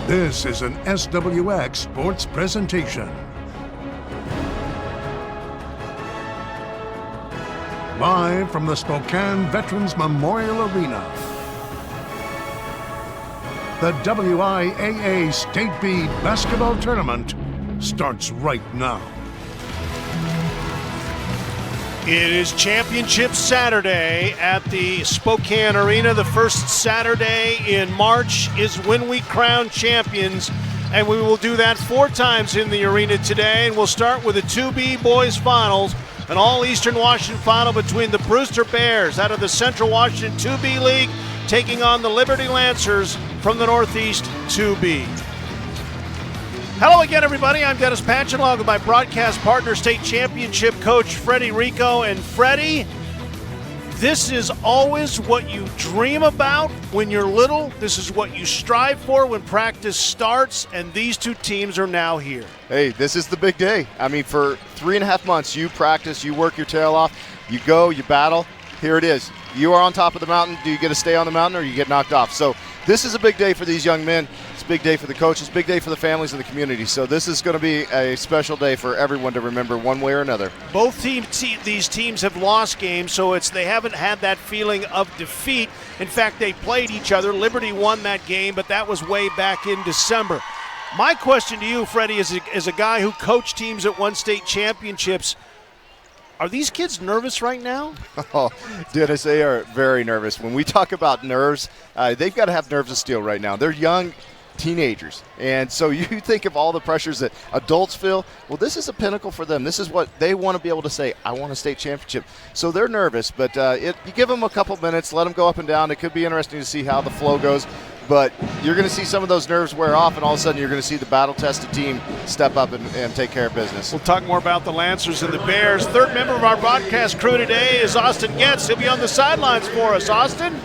This is an SWX Sports presentation. Live from the Spokane Veterans Memorial Arena. The WIAA State B Basketball Tournament starts right now. It is Championship Saturday at the Spokane Arena. The first Saturday in March is when we crown champions, and we will do that 4 times in the arena today. And we'll start with the 2B Boys Finals, an all-Eastern Washington final between the Brewster Bears out of the Central Washington 2B League taking on the Liberty Lancers from the Northeast 2B. Hello again, everybody. I'm Dennis Patch, along with my broadcast partner, state championship coach Freddie Rico. And Freddie, this is always what you dream about when you're little. This is what you strive for when practice starts, and these two teams are now here. Hey, this is the big day. I mean, for 3.5 months, you practice, you work your tail off, you go, you battle. Here it is. You are on top of the mountain. Do you get to stay on the mountain, or you get knocked off? So this is a big day for these young men. It's a big day for the coaches, big day for the families and the community. So this is going to be a special day for everyone to remember one way or another. Both these teams have lost games, so they haven't had that feeling of defeat. In fact, they played each other. Liberty won that game, but that was way back in December. My question to you, Freddie, as a guy who coached teams at one state championships, are these kids nervous right now? Oh, Dennis, they are very nervous. When we talk about nerves, they've got to have nerves of steel right now. They're young teenagers, and so you think of all the pressures that adults feel. Well, this is a pinnacle for them. This is what they want to be able to say, I want a state championship. So they're nervous, but you give them a couple minutes, let them go up and down. It could be interesting to see how the flow goes, but you're going to see some of those nerves wear off, and all of a sudden you're going to see the battle-tested team step up and take care of business. We'll talk more about the Lancers and the Bears. Third member of our broadcast crew today is Austin Getz. He'll be on the sidelines for us. Austin?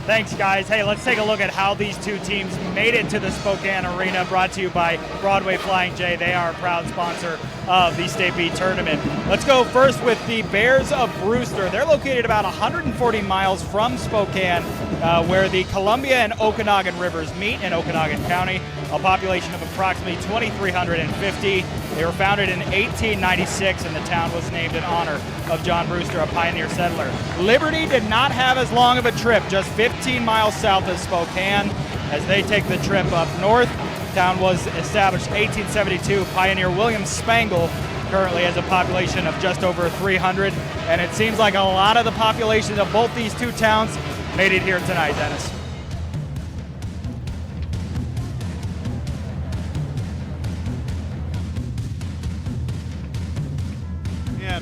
Thanks, guys. Hey, let's take a look at how these two teams made it to the Spokane Arena, brought to you by Broadway Flying J. They are a proud sponsor of the State B tournament. Let's go first with the Bears of Brewster. They're located about 140 miles from Spokane, where the Columbia and Okanagan rivers meet in Okanagan County, a population of approximately 2,350. They were founded in 1896, and the town was named in honor of John Brewster, a pioneer settler. Liberty did not have as long of a trip, just 15 miles south of Spokane, as they take the trip up north. The town was established 1872. Pioneer William Spangle currently has a population of just over 300, and it seems like a lot of the populations of both these two towns made it here tonight, Dennis. Yeah.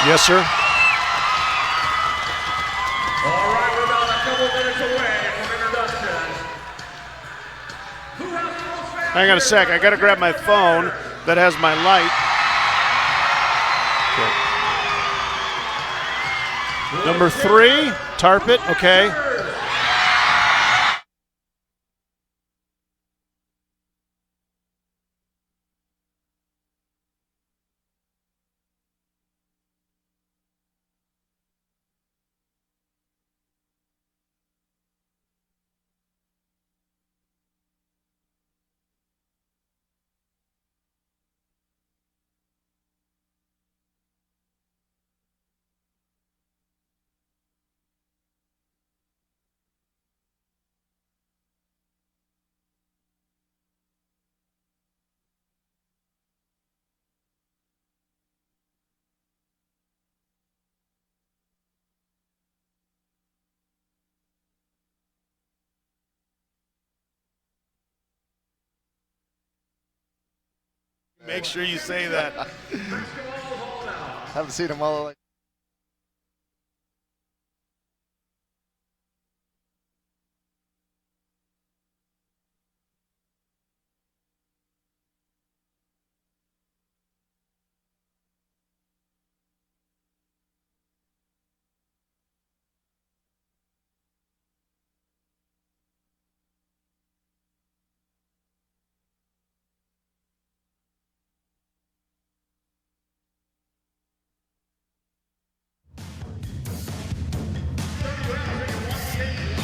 Yes, sir. All right, we're about a couple minutes away from introductions. Who has the most fans? Hang on a sec. I got to grab my phone that has my light. Okay. Number 3, Tarpit. Okay. Make sure you say that. Haven't seen them all.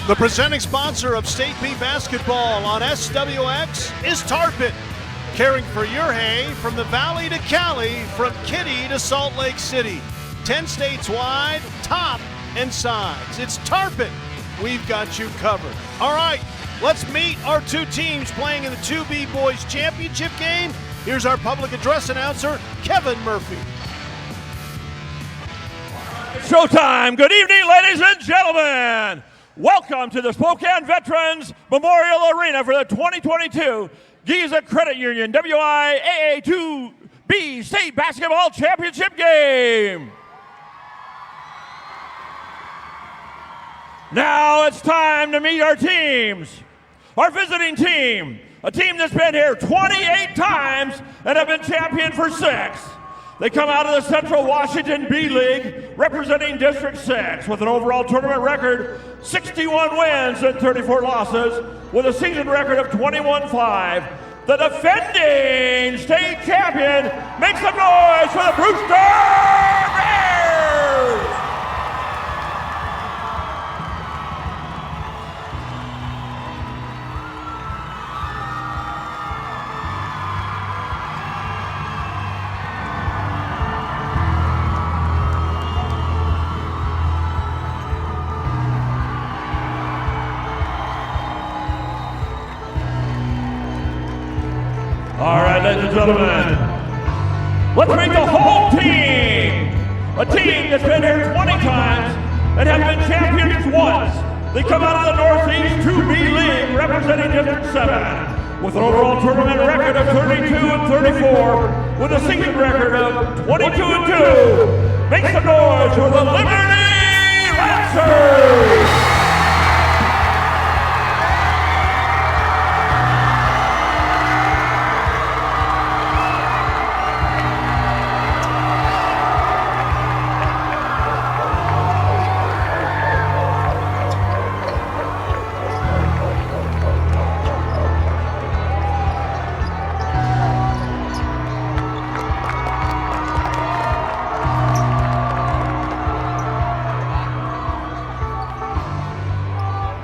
The presenting sponsor of State B basketball on SWX is Tarpon, caring for your hay from the valley to Cali, from Kitty to Salt Lake City. 10 states wide, top and sides. It's Tarpon. We've got you covered. All right, let's meet our two teams playing in the 2B Boys Championship game. Here's our public address announcer, Kevin Murphy. Showtime. Good evening, ladies and gentlemen. Welcome to the Spokane Veterans Memorial Arena for the 2022 Giza Credit Union WIAA 2B State Basketball Championship game. Now it's time to meet our teams. Our visiting team, a team that's been here 28 times and have been champion for 6. They come out of the Central Washington B League representing District 6 with an overall tournament record 61 wins and 34 losses with a season record of 21-5. The defending state champion makes some noise for the Brewster Bears! All right, ladies and gentlemen, let's meet the whole team. A team that's been here 20 times and have been champions once. They come out of the Northeast 2B League representing District 7 with an overall tournament record of 32-34 with a season record of 22-2. Make some noise for the Liberty Lancers!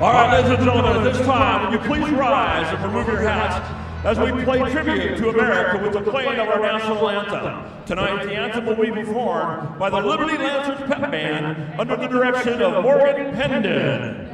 All right, ladies and gentlemen, at this time, will you please rise and remove your hats as we play tribute to America with the playing of our national anthem. Tonight, the anthem will be performed by the Liberty Lancers Pep Band under the direction of Morgan Pendon.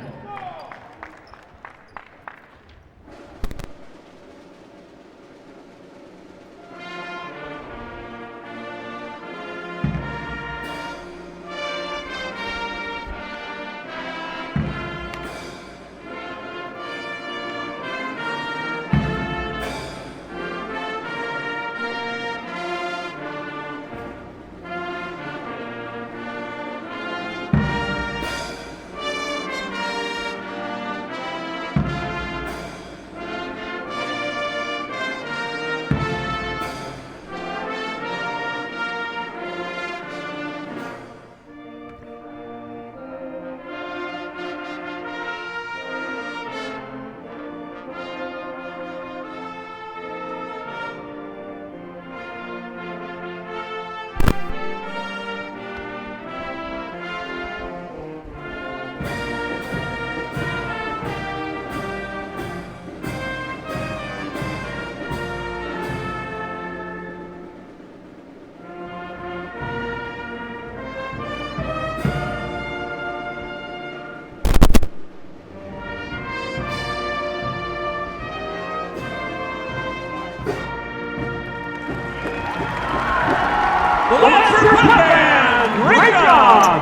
The Lancer Pep Band, great job!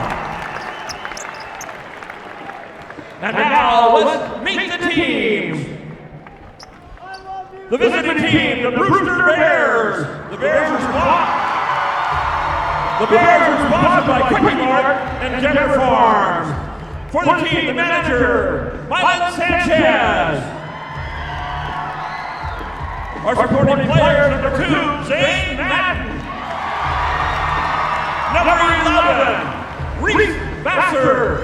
And now let's meet the teams. The visiting team, the Brewster Bears. The Bears are sponsored by Quickie Mart and Denver Farms. For the team, the manager, Mylon Sanchez. Our supporting players, number 2, Zane Madden. Number 11, Reese Vassar.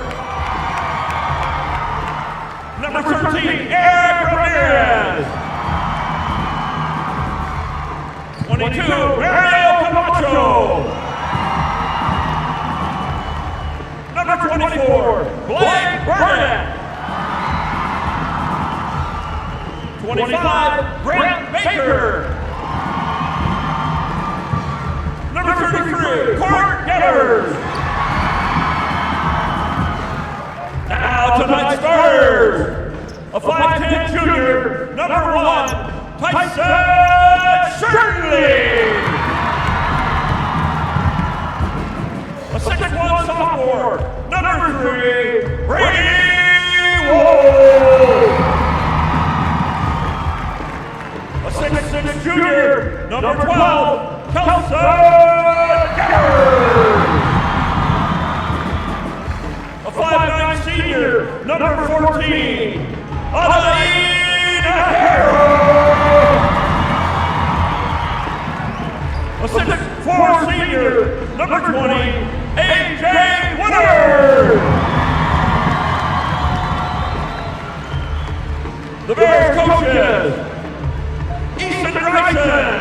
Number 13, Eric Ramirez. 22, Mario Camacho. Number 24, Blake Burnett. 25, Brent Baker. Number 33, Court Getters. Now tonight's starters. A 5'10 junior, number 1, Tyson Shirley. A 6'1 sophomore, number 3, Brady Wold. A 6'6 junior, number 12, Kelson Getters. A 5'9 senior, number 14, Adaina Harrow. A 6'4 senior, number 20, AJ Winter. The Bears coaches, Easton Dyson,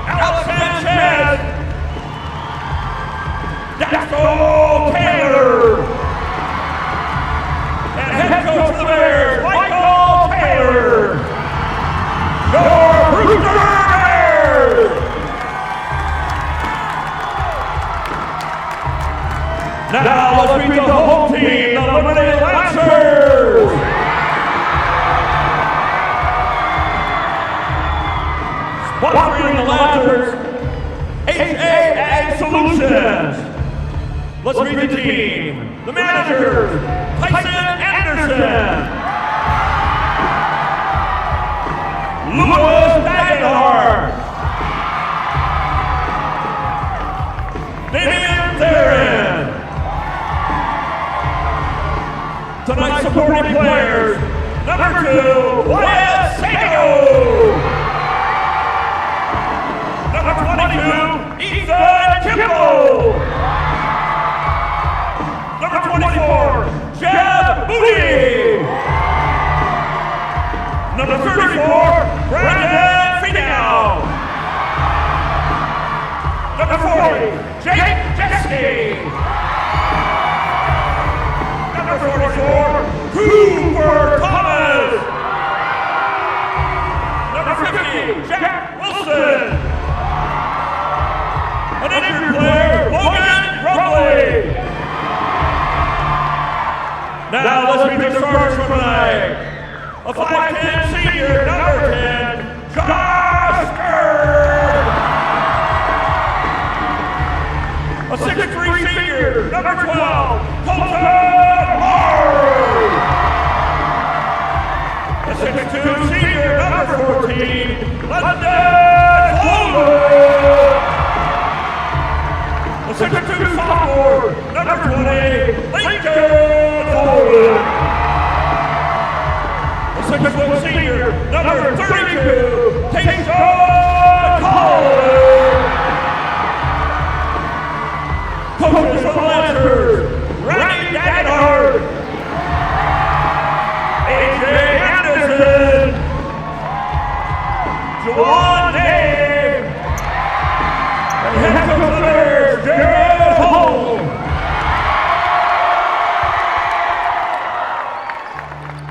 Alex Sanchez, Daxel Taylor, and head coach of the Bears, Michael Taylor. Your Brewster Bears! Now let's meet the home team, the Liberty Lancers. Sponsoring the Lancers, HA Solutions. Let's meet the team. The managers, Tyson Anderson, Louis Dagenhart, Damian Theron. Tonight's supporting players, number 2, Wyatt Sago. Number 22, Ethan Kimball. Number 24, Jeb Moody. Number 34, Brandon Finau. Number 40, Jake Jeske. Number 44, Cooper Thomas. Number 50, Jack Wilson. An injured player, Logan Rumley. Now let's meet the starters for tonight. A 5'10 senior, number 10, Josh Kerr. A 6'3 senior, number 12, Colton Hard. A 6'2 senior, number 14, London Clover. A 6'2 sophomore, number 20, Lincoln Holden. A 6'1 senior, number 32, Tayshawn Collins. Coaches from the Lancers, Randy Dagenhart, AJ Anderson, Juwan Dave, and head coach of the Bears, Jared Holm.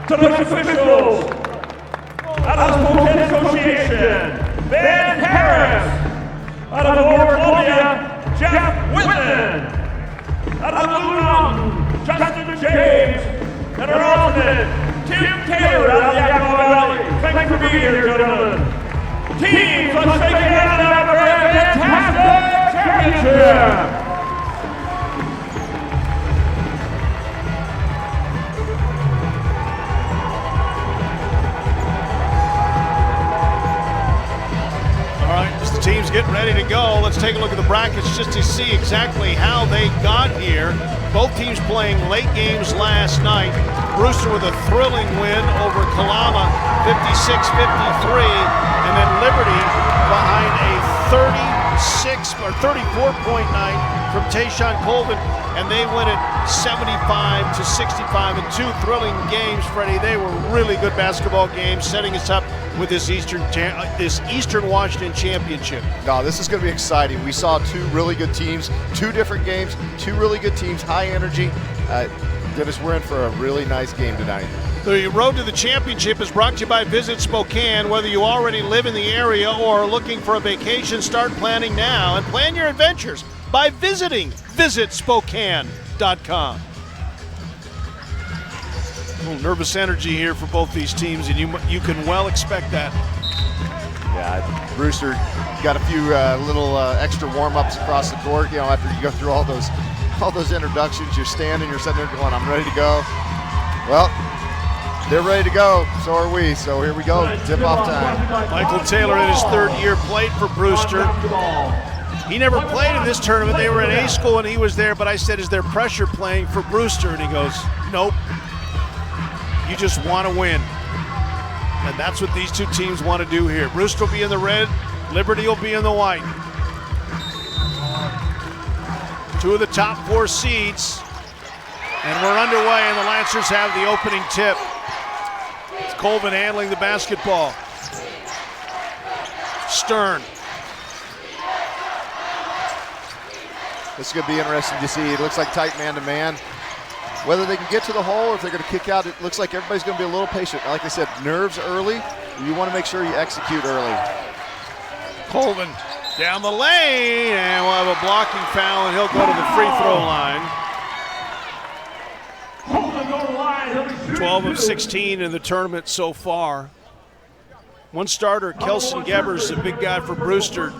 Tonight's officials, out of the Spokane Association, Ben Harris. Out of Lower Columbia, Jeff Whitman. Out of Blue Mountain, Justin James. And our alternate, Tim Taylor out of the Yakima Valley. Thanks for being here, gentlemen. Teams, let's take it out after a fantastic championship. Teams getting ready to go. Let's take a look at the brackets just to see exactly how they got here. Both teams playing late games last night. Brewster with a thrilling win over Kalama, 56-53, and then Liberty behind a 36 or 34-point night from Tayshawn Colvin, and they win it 75-65 in 2 thrilling games, Freddie. They were really good basketball games, setting us up with this Eastern Washington Championship. No, this is going to be exciting. We saw 2 really good teams, 2 different games, 2 really good teams, high energy. Dennis, we're in for a really nice game tonight. The road to the championship is brought to you by Visit Spokane. Whether you already live in the area or are looking for a vacation, start planning now and plan your adventures by visiting visitspokane.com. A little nervous energy here for both these teams, and you can well expect that. Yeah, Brewster got a few little extra warm-ups across the court. You know, after you go through all those introductions, you're standing, you're sitting there going, I'm ready to go. Well, they're ready to go. So are we. So here we go. Tip-off time. Michael Taylor in his third year played for Brewster. He never played in this tournament. They were at A school and he was there, but I said, is there pressure playing for Brewster? And he goes, nope. You just want to win. And that's what these two teams want to do here. Brewster will be in the red, Liberty will be in the white. Two of the top 4 seeds. And we're underway, and the Lancers have the opening tip. It's Colvin handling the basketball. Stern. This is going to be interesting to see. It looks like tight man-to-man. Whether they can get to the hole or if they're going to kick out, it looks like everybody's going to be a little patient. Like I said, nerves early. You want to make sure you execute early. Colvin down the lane, and we'll have a blocking foul, and he'll go to the free throw line. 12 of 16 in the tournament so far. One starter, Kelson Gebbers, a big guy for Brewster,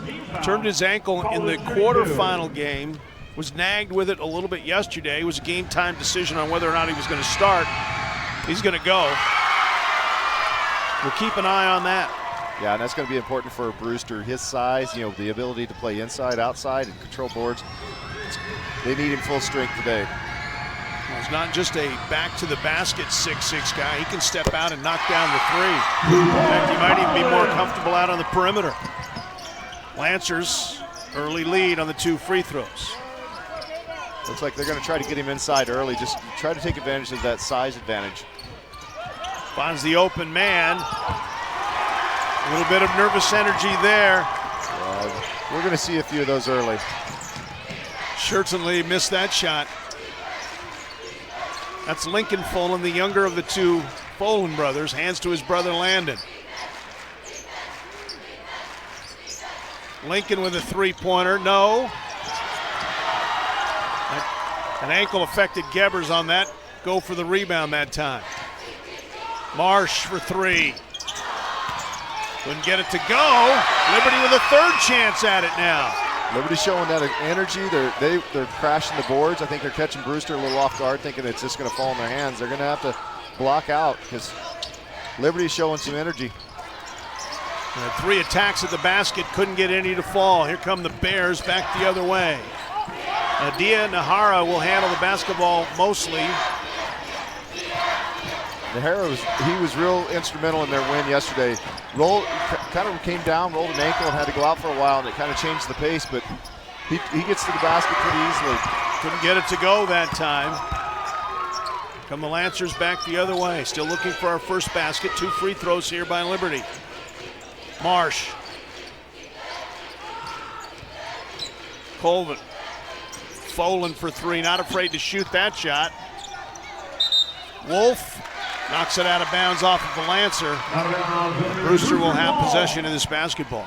turned his ankle in the quarterfinal game. Was nagged with it a little bit yesterday. It was a game time decision on whether or not he was going to start. He's going to go. We'll keep an eye on that. Yeah, and that's going to be important for Brewster. His size, you know, the ability to play inside, outside, and control boards. They need him full strength today. Well, he's not just a back-to-the-basket 6'6" guy. He can step out and knock down the three. In fact, he might even be more comfortable out on the perimeter. Lancers, early lead on the 2 free throws. Looks like they're going to try to get him inside early. Just try to take advantage of that size advantage. Finds the open man. A little bit of nervous energy there. We're going to see a few of those early. Certainly missed that shot. That's Lincoln Folan, the younger of the 2 Folan brothers. Hands to his brother Landon. Lincoln with a 3-pointer. No. An ankle affected Gebbers on that. Go for the rebound that time. Marsh for 3. Couldn't get it to go. Liberty with a 3rd chance at it now. Liberty showing that energy. They're crashing the boards. I think they're catching Brewster a little off guard, thinking it's just going to fall in their hands. They're going to have to block out because Liberty's showing some energy. 3 attacks at the basket, couldn't get any to fall. Here come the Bears back the other way. Adia Nahara will handle the basketball mostly. Nahara was real instrumental in their win yesterday. Kind of came down, rolled an ankle, and had to go out for a while, and it kind of changed the pace, but he gets to the basket pretty easily. Couldn't get it to go that time. Come the Lancers back the other way. Still looking for our first basket. 2 free throws here by Liberty. Marsh. Colvin. Folan for 3, not afraid to shoot that shot. Wolf knocks it out of bounds off of the Lancer. Brewster will have possession of this basketball.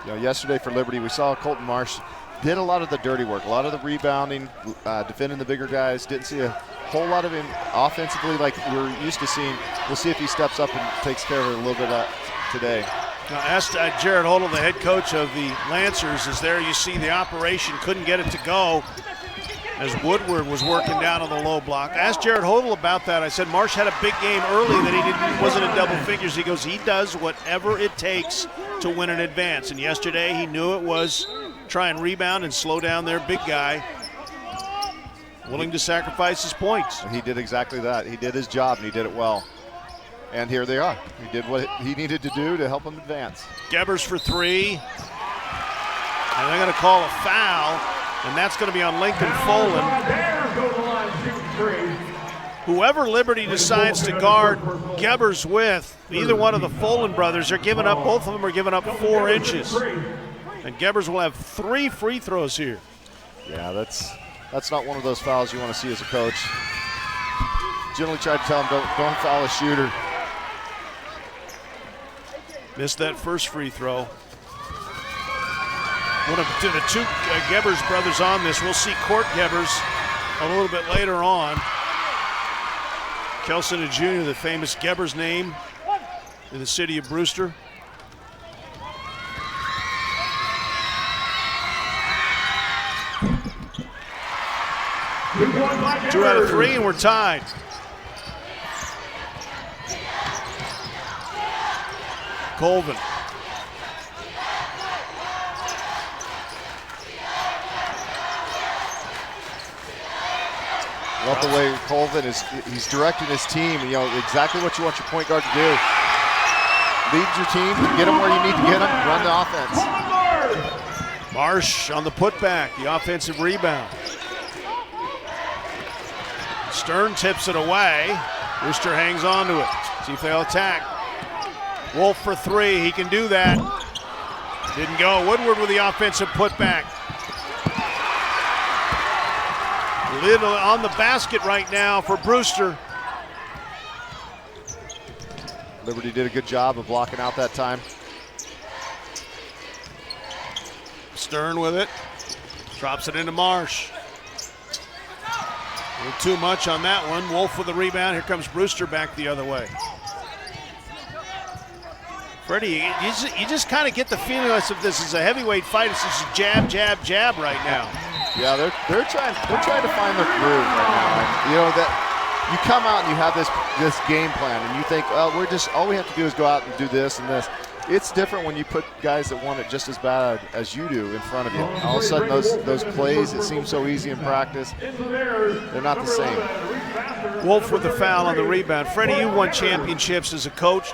You know, yesterday for Liberty, we saw Colton Marsh did a lot of the dirty work, a lot of the rebounding, defending the bigger guys. Didn't see a whole lot of him offensively like we're used to seeing. We'll see if he steps up and takes care of it a little bit today. Now, asked Jared Hodel, the head coach of the Lancers, is there. You see the operation, couldn't get it to go as Woodward was working down on the low block. I asked Jared Hodel about that. I said Marsh had a big game early that he wasn't in double figures. He goes, he does whatever it takes to win an advance. And yesterday he knew it was try and rebound and slow down their big guy, willing to sacrifice his points. He did exactly that. He did his job, and he did it well. And here they are. He did what he needed to do to help him advance. Gebbers for 3. And they're going to call a foul, and that's going to be on Lincoln Folan. Whoever Liberty decides to guard Gebbers with, either one of the Folan brothers, are giving up, both of them are giving up 4 inches. And Gebbers will have 3 free throws here. Yeah, that's not one of those fouls you want to see as a coach. generally try to tell them don't foul a shooter. Missed that first free throw. One of the two Gebbers brothers on this. We'll see Court Gebbers a little bit later on. Kelson and Jr., the famous Gebbers name in the city of Brewster. Two out of three, and we're tied. Colvin. Love the way Colvin he's directing his team. You know exactly what you want your point guard to do. Lead your team, get them where you need to get them, run the offense. Marsh on the putback, the offensive rebound. Stern tips it away. Brewster hangs on to it. See if they'll attack. Wolf for three, he can do that. Didn't go. Woodward with the offensive putback. Little on the basket right now for Brewster. Liberty did a good job of blocking out that time. Stern with it. Drops it into Marsh. A little too much on that one. Wolf with the rebound. Here comes Brewster back the other way. Freddie, you just kind of get the feeling as if this is a heavyweight fight. It's just jab, jab, jab right now. Yeah, they're trying to find their groove right now. And, you know that you come out and you have this game plan, and you think, oh, all we have to do is go out and do this and this. It's different when you put guys that want it just as bad as you do in front of you. All of a sudden, those plays that seem so easy in practice, they're not the same. Wolf with the foul on the rebound. Freddie, you won championships as a coach.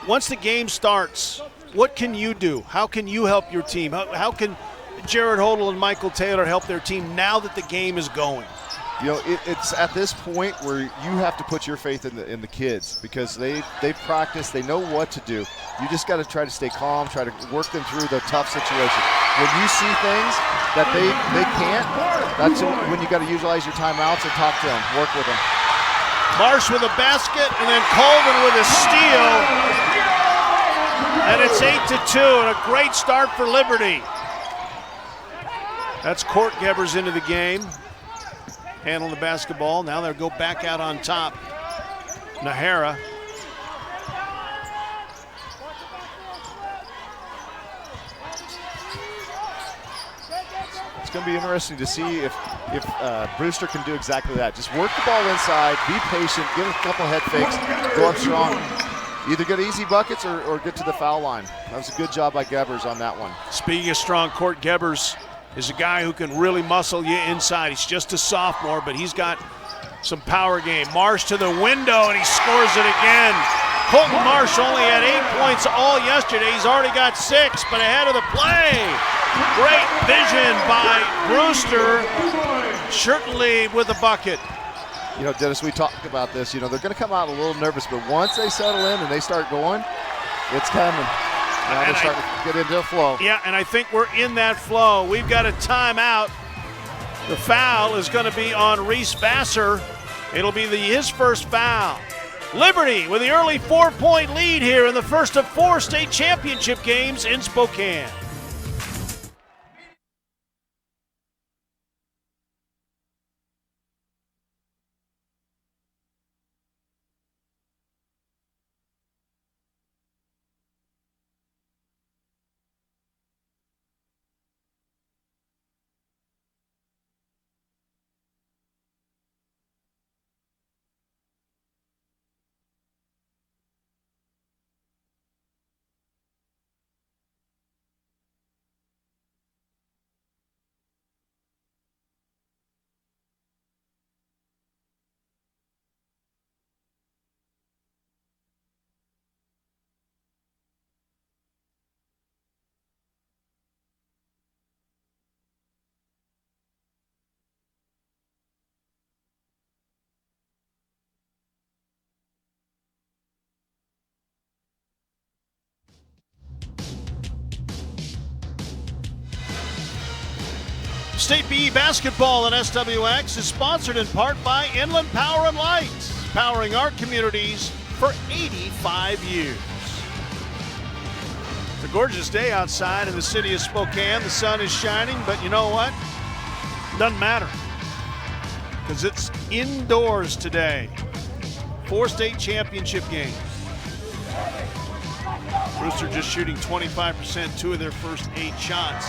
Once the game starts, what can you do? How can you help your team? How can Jared Hodel and Michael Taylor help their team now that the game is going? You know, it's at this point where you have to put your faith in the kids, because they practice, they know what to do. You just got to try to stay calm, try to work them through the tough situation. When you see things that they can't, that's when you got to utilize your timeouts and talk to them, work with them. Marsh with a basket, and then Colvin with a steal. And it's 8-2, and a great start for Liberty. That's Court Gebbers into the game. Handling the basketball. Now they'll go back out on top. Nahara. It's going to be interesting to see if Brewster can do exactly that. Just work the ball inside, be patient, give a couple head fakes, go up strong. Either get easy buckets or get to the foul line. That was a good job by Gebbers on that one. Speaking of strong, Court Gebbers is a guy who can really muscle you inside. He's just a sophomore, but he's got some power game. Marsh to the window, and he scores it again. Colton Marsh only had 8 points all yesterday. He's already got 6, but ahead of the play. Great vision by Brewster, certainly with a bucket. You know, Dennis, we talked about this. You know, they're going to come out a little nervous, but once they settle in and they start going, it's coming. Now they're starting to get into a flow. Yeah, and I think we're in that flow. We've got a timeout. The foul is going to be on Reese Vassar. It'll be his first foul. Liberty with the early 4-point lead here in the first of 4 state championship games in Spokane. State BE basketball on SWX is sponsored in part by Inland Power and Light, powering our communities for 85 years. It's a gorgeous day outside in the city of Spokane. The sun is shining, but you know what? Doesn't matter, because it's indoors today. 4 state championship games. Brewster just shooting 25%, 2 of their first 8 shots.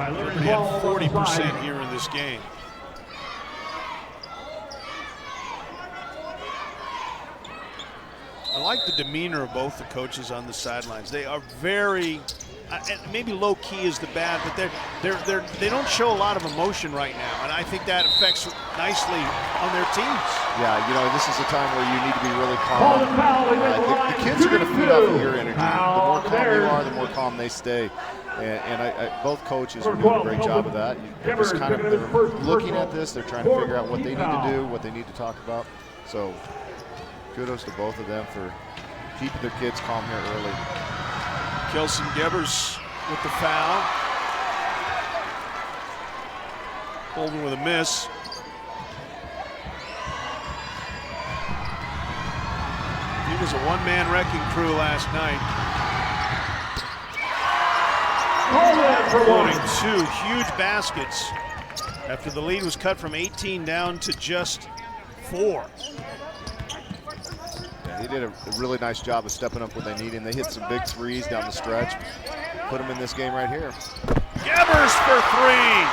Liberty had 40% here in this game. I like the demeanor of both the coaches on the sidelines. They are very, maybe low key is the bad, but they don't show a lot of emotion right now, and I think that affects nicely on their teams. Yeah, you know, this is a time where you need to be really calm. The kids are going to feed off of your energy. The more calm you are, the more calm they stay. And both coaches are doing a great job of that. They're just kind of looking at this. They're trying to figure out what they need to do, what they need to talk about. So kudos to both of them for keeping their kids calm here early. Kelson Gebers with the foul. Holden with a miss. He was a one-man wrecking crew last night. Scoring 2 huge baskets after the lead was cut from 18 down to just 4. Yeah, he did a really nice job of stepping up when they need him. They hit some big threes down the stretch. Put him in this game right here. Gebers for 3.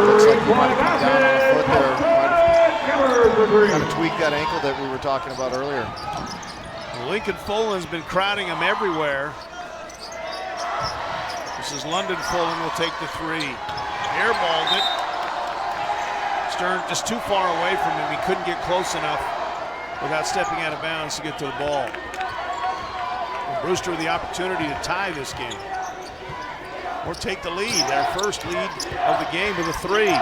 Looks like he might have come down on a foot there. Might have kind of tweaked that ankle that we were talking about earlier. Lincoln Folan's been crowding him everywhere. This is London. Folan will take the 3. Airballed it. Stern just too far away from him. He couldn't get close enough without stepping out of bounds to get to the ball. And Brewster with the opportunity to tie this game or take the lead. Their first lead of the game with a 3.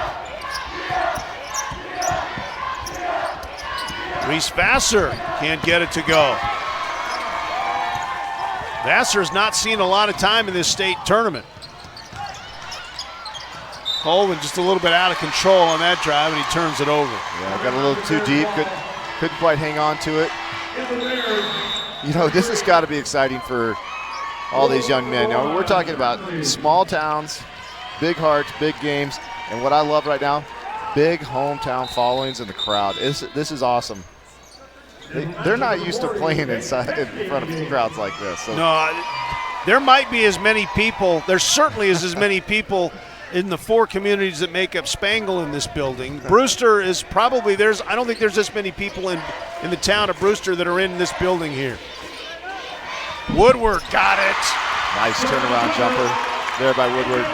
Reese Vassar can't get it to go. Vassar's not seen a lot of time in this state tournament. Colvin just a little bit out of control on that drive, and he turns it over. Yeah, got a little too deep. Couldn't quite hang on to it. You know, this has got to be exciting for all these young men. Now, we're talking about small towns, big hearts, big games, and what I love right now, big hometown followings in the crowd. This is awesome. They're not used to playing in front of crowds like this. So. No, there might be as many people. There certainly is as many people in the 4 communities that make up Spangle in this building. Brewster is probably I don't think there's as many people in the town of Brewster that are in this building here. Woodward got it. Nice turnaround jumper there by Woodward.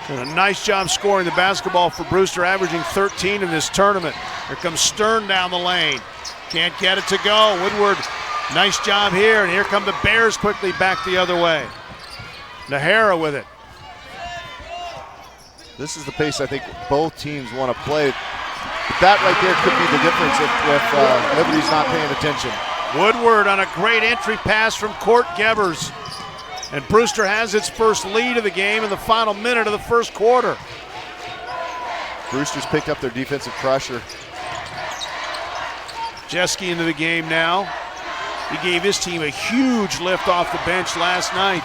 And a nice job scoring the basketball for Brewster, averaging 13 in this tournament. Here comes Stern down the lane. Can't get it to go. Woodward, nice job here. And here come the Bears quickly back the other way. Nahara with it. This is the pace I think both teams want to play. But that right there could be the difference if Liberty's not paying attention. Woodward on a great entry pass from Court Gebers. And Brewster has its first lead of the game in the final minute of the first quarter. Brewster's picked up their defensive pressure. Jeske into the game now. He gave his team a huge lift off the bench last night.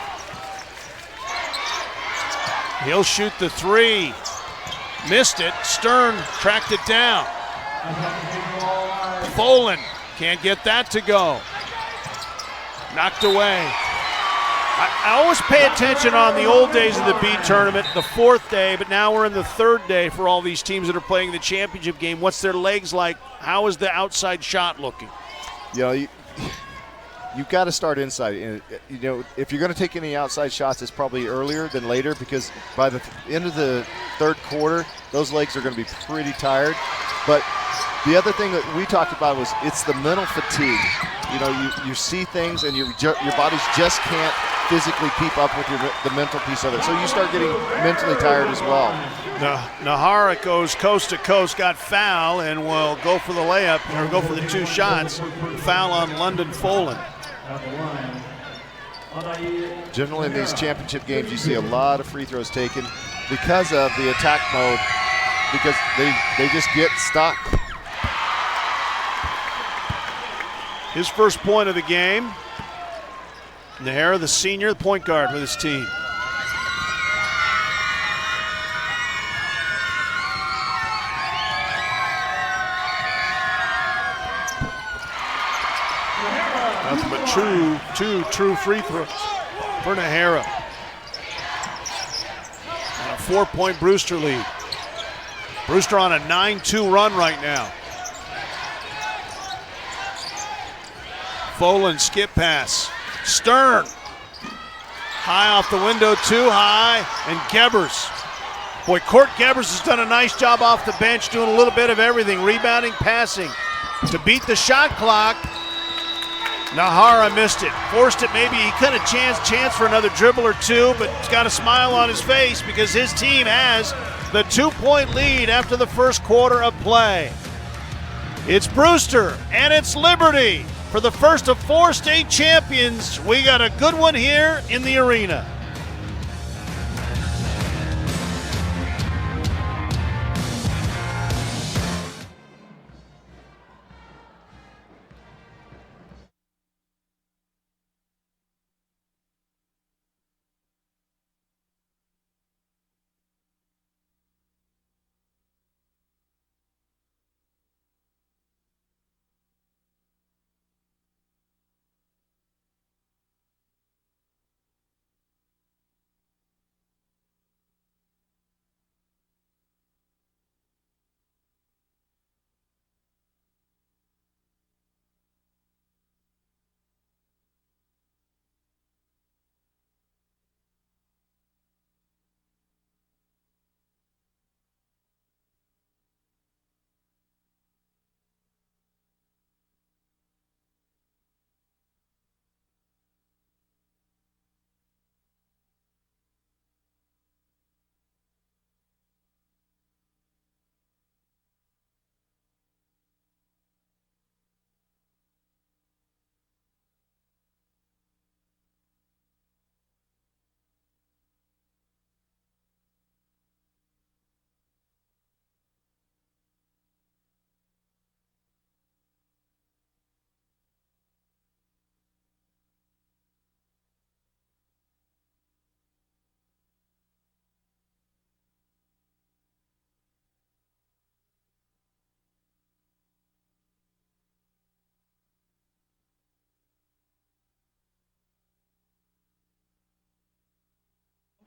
He'll shoot the 3. Missed it. Stern tracked it down. Folan can't get that to go. Knocked away. I always pay attention on the old days of the B tournament, the 4th day, but now we're in the 3rd day for all these teams that are playing the championship game. What's their legs like? How is the outside shot looking? You know, you've got to start inside. You know, if you're going to take any outside shots, it's probably earlier than later, because by the end of the 3rd quarter, those legs are going to be pretty tired. But the other thing that we talked about was it's the mental fatigue. You know, you see things and your bodies just can't physically keep up with the mental piece of it. So you start getting mentally tired as well. Nahara goes coast to coast, got foul, and will go for the layup, or go for the 2 shots. Foul on London Folan. Generally in these championship games, you see a lot of free throws taken because of the attack mode, because they just get stuck. His first point of the game. Nahara, the senior, the point guard for this team. Nothing but two true free throws for Nahara. And a 4-point Brewster lead. Brewster on a 9-2 run right now. Folan skip pass. Stern. High off the window, too high. And Gebers. Boy, Court Gebers has done a nice job off the bench, doing a little bit of everything. Rebounding, passing. To beat the shot clock. Nahara missed it. Forced it, maybe he could have chance for another dribble or two, but he's got a smile on his face because his team has the 2-point lead after the first quarter of play. It's Brewster and it's Liberty. For the first of 4 state champions, we got a good one here in the arena.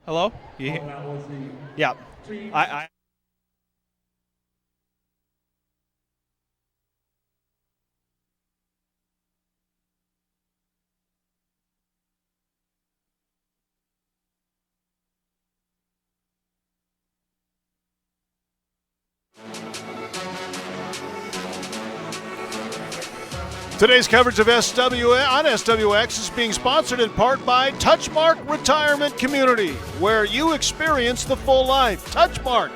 Hello? Yeah. I Today's coverage of SWX is being sponsored in part by Touchmark Retirement Community, where you experience the full life. Touchmark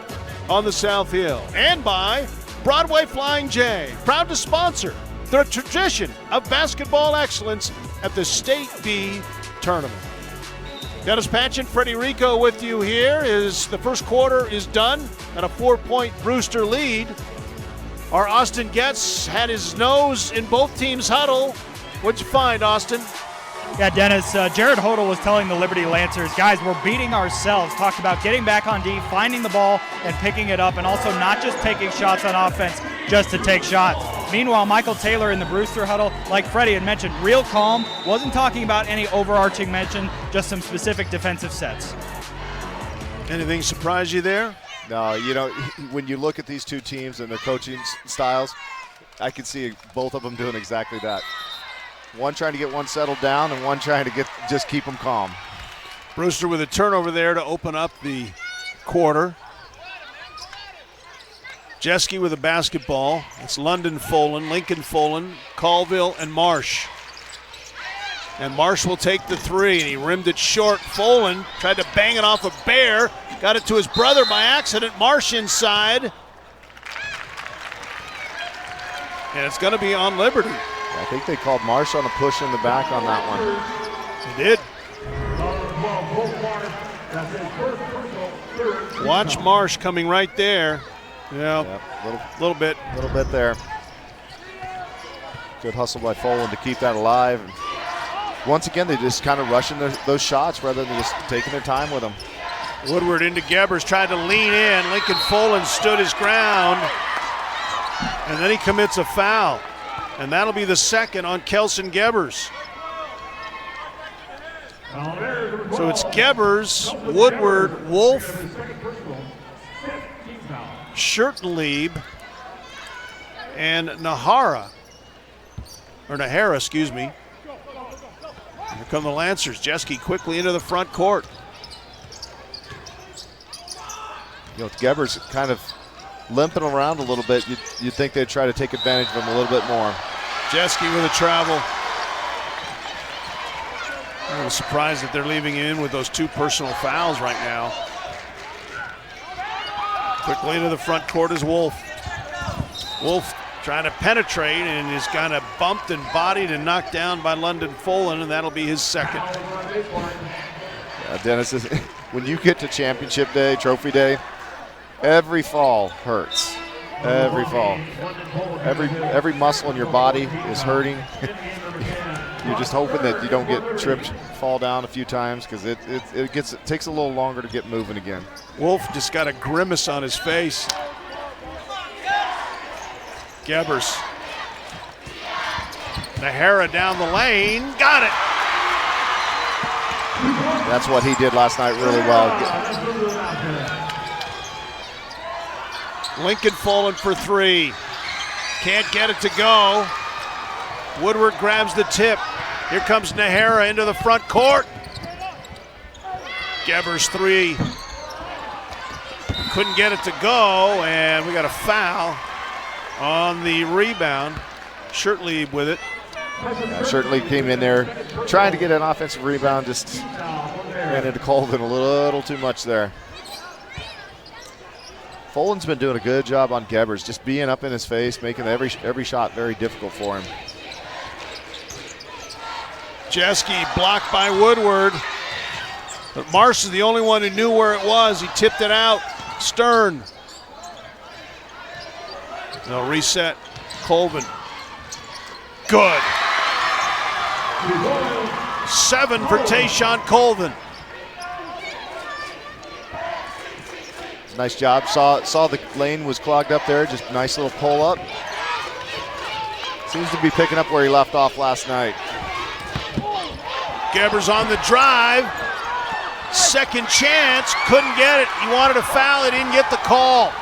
on the South Hill. And by Broadway Flying J, proud to sponsor the tradition of basketball excellence at the State B Tournament. Dennis Patchen, Freddie Rico with you here. The first quarter is done at a 4-point Brewster lead. Our Austin Getz had his nose in both teams' huddle. What'd you find, Austin? Yeah, Dennis, Jared Hodel was telling the Liberty Lancers, guys, we're beating ourselves. Talked about getting back on D, finding the ball, and picking it up, and also not just taking shots on offense just to take shots. Meanwhile, Michael Taylor in the Brewster huddle, like Freddie had mentioned, real calm, wasn't talking about any overarching mention, just some specific defensive sets. Anything surprise you there? No, when you look at these two teams and their coaching styles, I can see both of them doing exactly that. One trying to get one settled down and one trying to just keep them calm. Brewster with a turnover there to open up the quarter. Jeske with a basketball. It's London Folan, Lincoln Folan, Colville, and Marsh. And Marsh will take the three, and he rimmed it short. Folan tried to bang it off a Bear. Got it to his brother by accident. Marsh inside. And it's going to be on Liberty. I think they called Marsh on a push in the back on that one. They did. Watch Marsh coming right there. Yeah, little bit. A little bit there. Good hustle by Folan to keep that alive. And once again, they just kind of rushing those shots rather than just taking their time with them. Woodward into Gebbers, tried to lean in. Lincoln Folan stood his ground, and then he commits a foul. And that'll be the second on Kelson Gebbers. So it's Gebbers, Woodward, Wolf, Shirtlieb, and Nahara, excuse me. Here come the Lancers. Jeske quickly into the front court. You know, with Gebbers kind of limping around a little bit, you'd think they'd try to take advantage of him a little bit more. Jeske with a travel. A little surprised that they're leaving in with those 2 personal fouls right now. Quickly into the front court is Wolf. Wolf trying to penetrate and is kind of bumped and bodied and knocked down by London Folan, and that'll be his second. Dennis, when you get to championship day, trophy day, every fall hurts. Every fall. Every muscle in your body is hurting. You're just hoping that you don't get tripped, fall down a few times, because it takes a little longer to get moving again. Wolf just got a grimace on his face. Gebbers. Nahara down the lane, got it. That's what he did last night really well. Lincoln Folan for 3. Can't get it to go. Woodward grabs the tip. Here comes Nahara into the front court. Gebbers 3. Couldn't get it to go, and we got a foul on the rebound. Shirtlieb with it. Yeah, Shirtlieb came in there trying to get an offensive rebound, just ran into Colvin a little too much there. Folan's been doing a good job on Gebbers, just being up in his face, making every shot very difficult for him. Jeske blocked by Woodward. But Marsh is the only one who knew where it was. He tipped it out. Stern. They'll reset. Colvin. Good. 7 for Tayshawn Colvin. Nice job. Saw the lane was clogged up there. Just nice little pull up. Seems to be picking up where he left off last night. Gebbers on the drive. Second chance. Couldn't get it. He wanted a foul. He didn't get the call.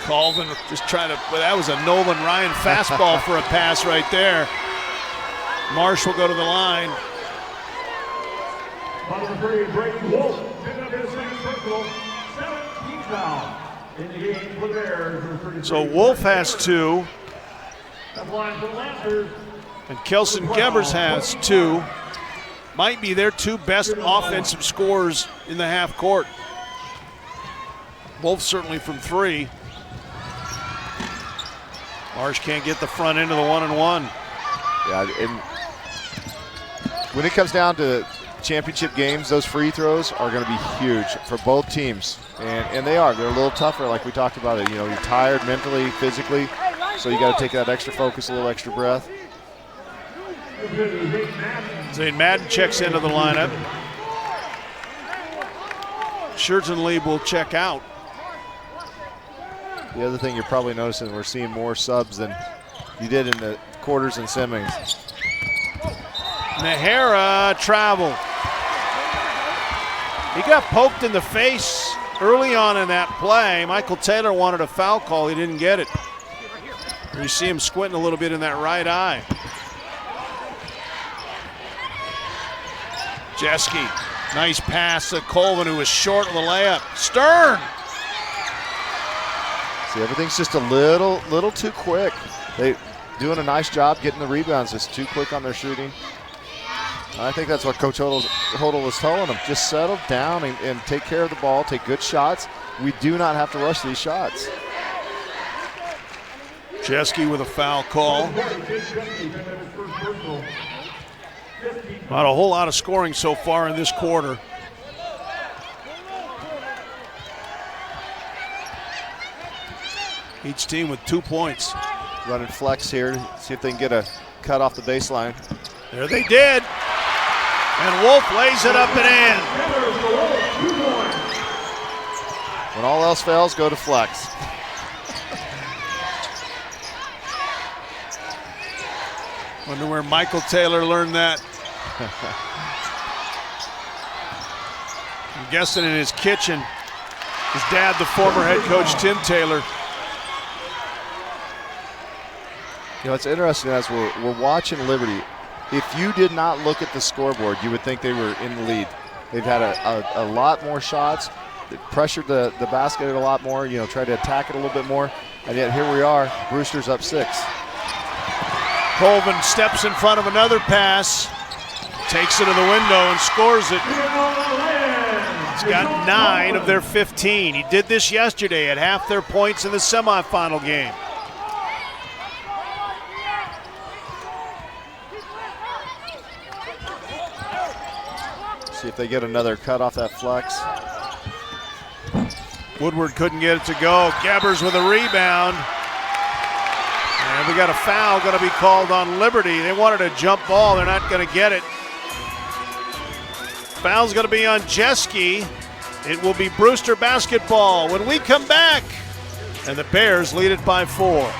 Colvin just trying to, but that was a Nolan Ryan fastball for a pass right there. Marsh will go to the line. Brady Wolf picked up his second personal, 17th foul in the game for the Bears. So Wolf has 2, That's line for the Lancers. and Kelson Gebbers has 2. Might be their 2 best offensive scorers in the half court. Wolf certainly from 3. Marsh can't get the front end of the 1-and-1. Yeah, and when it comes down to championship games, those free throws are going to be huge for both teams, and they are. They're a little tougher, like we talked about it. You know, you're tired mentally, physically, so you got to take that extra focus, a little extra breath. Zane Madden checks into the lineup. Shirtlieb will check out. The other thing you're probably noticing, we're seeing more subs than you did in the quarters and semis. Nahara travel. He got poked in the face early on in that play. Michael Taylor wanted a foul call. He didn't get it. You see him squinting a little bit in that right eye. Jeske, nice pass to Colvin, who was short of the layup. Stern. See, everything's just a little too quick. They doing a nice job getting the rebounds, just too quick on their shooting. I think that's what Coach Hodel was telling them. Just settle down and take care of the ball, take good shots. We do not have to rush these shots. Jeske with a foul call. Not a whole lot of scoring so far in this quarter. Each team with 2 points. Running flex here, see if they can get a cut off the baseline. There they did. And Wolf lays it up and in. When all else fails, go to flex. Wonder where Michael Taylor learned that. I'm guessing in his kitchen. His dad, the former head coach, Tim Taylor. You know, it's interesting as we're watching Liberty. If you did not look at the scoreboard, you would think they were in the lead. They've had a lot more shots. They pressured the basket a lot more, you know, tried to attack it a little bit more. And yet here we are, Brewster's up 6. Colvin steps in front of another pass, takes it to the window and scores it. He's got 9 of their 15. He did this yesterday at half their points in the semifinal game. See if they get another cut off that flex. Woodward couldn't get it to go. Gebbers with a rebound. And we got a foul going to be called on Liberty. They wanted a jump ball. They're not going to get it. Foul's going to be on Jeske. It will be Brewster basketball when we come back. And the Bears lead it by 4.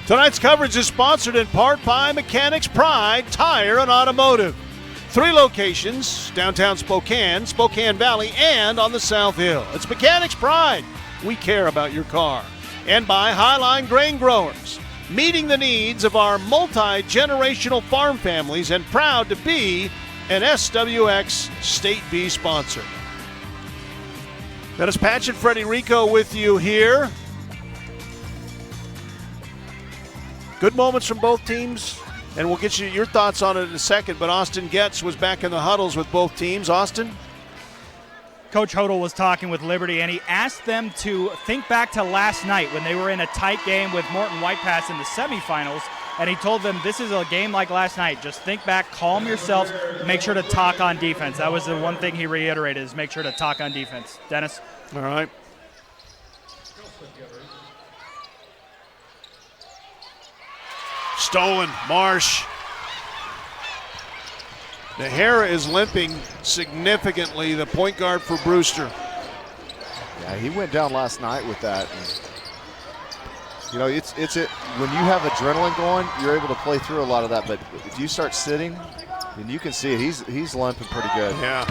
Tonight's coverage is sponsored in part by Mechanics Pride Tire and Automotive. 3 locations, downtown Spokane, Spokane Valley, and on the South Hill. It's Mechanics Pride. We care about your car. And by Highline Grain Growers, meeting the needs of our multi-generational farm families and proud to be an SWX State B sponsor. That is Patch and Freddie Rico with you here. Good moments from both teams, and we'll get you your thoughts on it in a second, but Austin Getz was back in the huddles with both teams. Austin? Coach Hodel was talking with Liberty, and he asked them to think back to last night when they were in a tight game with Morton White Pass in the semifinals, and he told them this is a game like last night. Just think back, calm yourselves, make sure to talk on defense. That was the one thing he reiterated, is make sure to talk on defense. Dennis? All right. Stolen, Marsh. Nahara is limping significantly, the point guard for Brewster. Yeah, he went down last night with that. And, you know, it's when you have adrenaline going, you're able to play through a lot of that. But if you start sitting, and you can see it, he's limping pretty good. Yeah.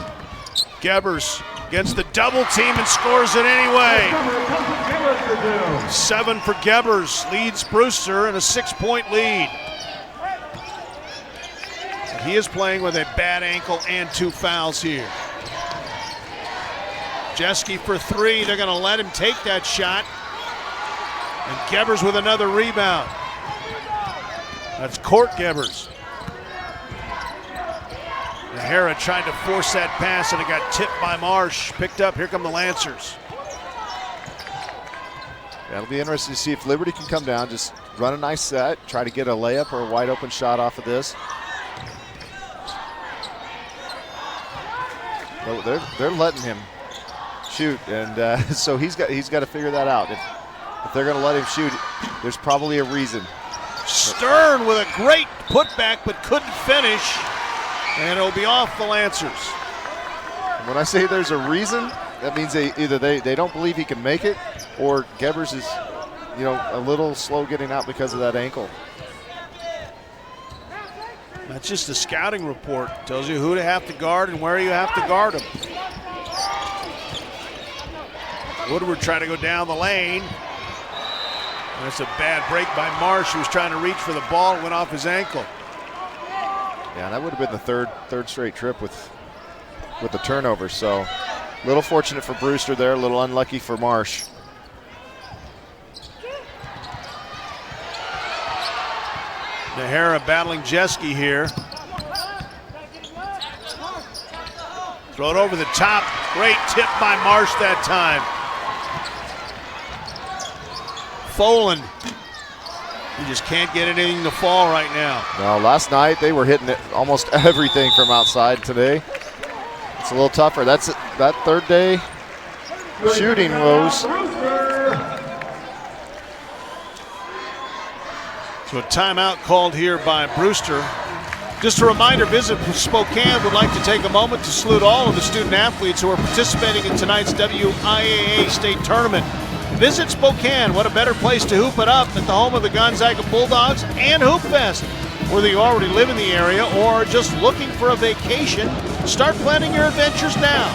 Gebbers against the double team and scores it anyway. 7 for Gebbers, leads Brewster in a 6-point lead. He is playing with a bad ankle and 2 fouls here. Jeske for 3, they're gonna let him take that shot. And Gebbers with another rebound. That's Court Gebbers. Nahara tried to force that pass and it got tipped by Marsh. Picked up, here come the Lancers. Yeah, it'll be interesting to see if Liberty can come down, just run a nice set, try to get a layup or a wide open shot off of this. Well, they're letting him shoot, and so he's got to figure that out. If they're going to let him shoot, there's probably a reason. Stern with a great putback, but couldn't finish, and it'll be off the Lancers. When I say there's a reason, that means either they don't believe he can make it, or Gebers is, a little slow getting out because of that ankle. That's just a scouting report. Tells you who to have to guard and where you have to guard him. Woodward trying to go down the lane. That's a bad break by Marsh. He was trying to reach for the ball. It went off his ankle. Yeah, that would have been the third straight trip with the turnover. So a little fortunate for Brewster there, a little unlucky for Marsh. Nahara battling Jeske here. Throw it over the top. Great tip by Marsh that time. Folan. He just can't get anything to fall right now. No, last night they were hitting it almost everything from outside. Today it's a little tougher. That third day shooting woes. So a timeout called here by Brewster. Just a reminder, Visit Spokane would like to take a moment to salute all of the student athletes who are participating in tonight's WIAA state tournament. Visit Spokane. What a better place to hoop it up at the home of the Gonzaga Bulldogs and Hoop Fest. Whether you already live in the area or are just looking for a vacation, start planning your adventures now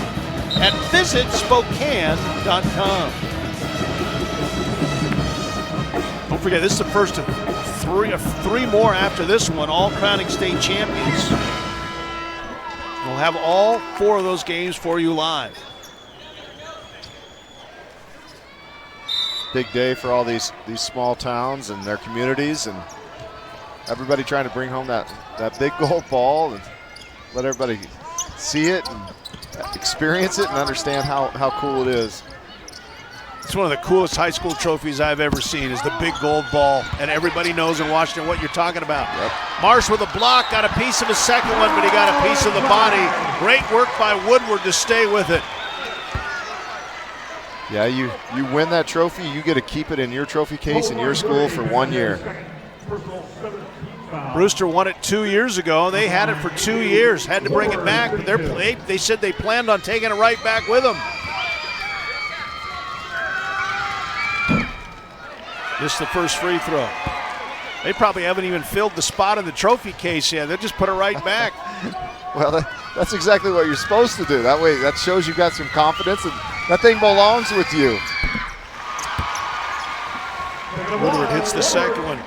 at visitspokane.com. Don't forget, this is the first of three more after this one, all crowning state champions. We'll have all 4 of those games for you live. Big day for all these small towns and their communities, and everybody trying to bring home that big gold ball and let everybody see it and experience it and understand how cool it is. It's one of the coolest high school trophies I've ever seen, is the big gold ball, and everybody knows in Washington what you're talking about. Yep. Marsh with a block, got a piece of his second one, but he got a piece of the body. Great work by Woodward to stay with it. Yeah, you win that trophy, you get to keep it in your trophy case in your school for 1 year. Brewster won it 2 years ago. They had it for 2 years, had to bring it back, but they said they planned on taking it right back with them. Just the first free throw. They probably haven't even filled the spot in the trophy case yet. They'll just put it right back. Well, that's exactly what you're supposed to do. That way, that shows you've got some confidence and that thing belongs with you. Woodward hits the second one.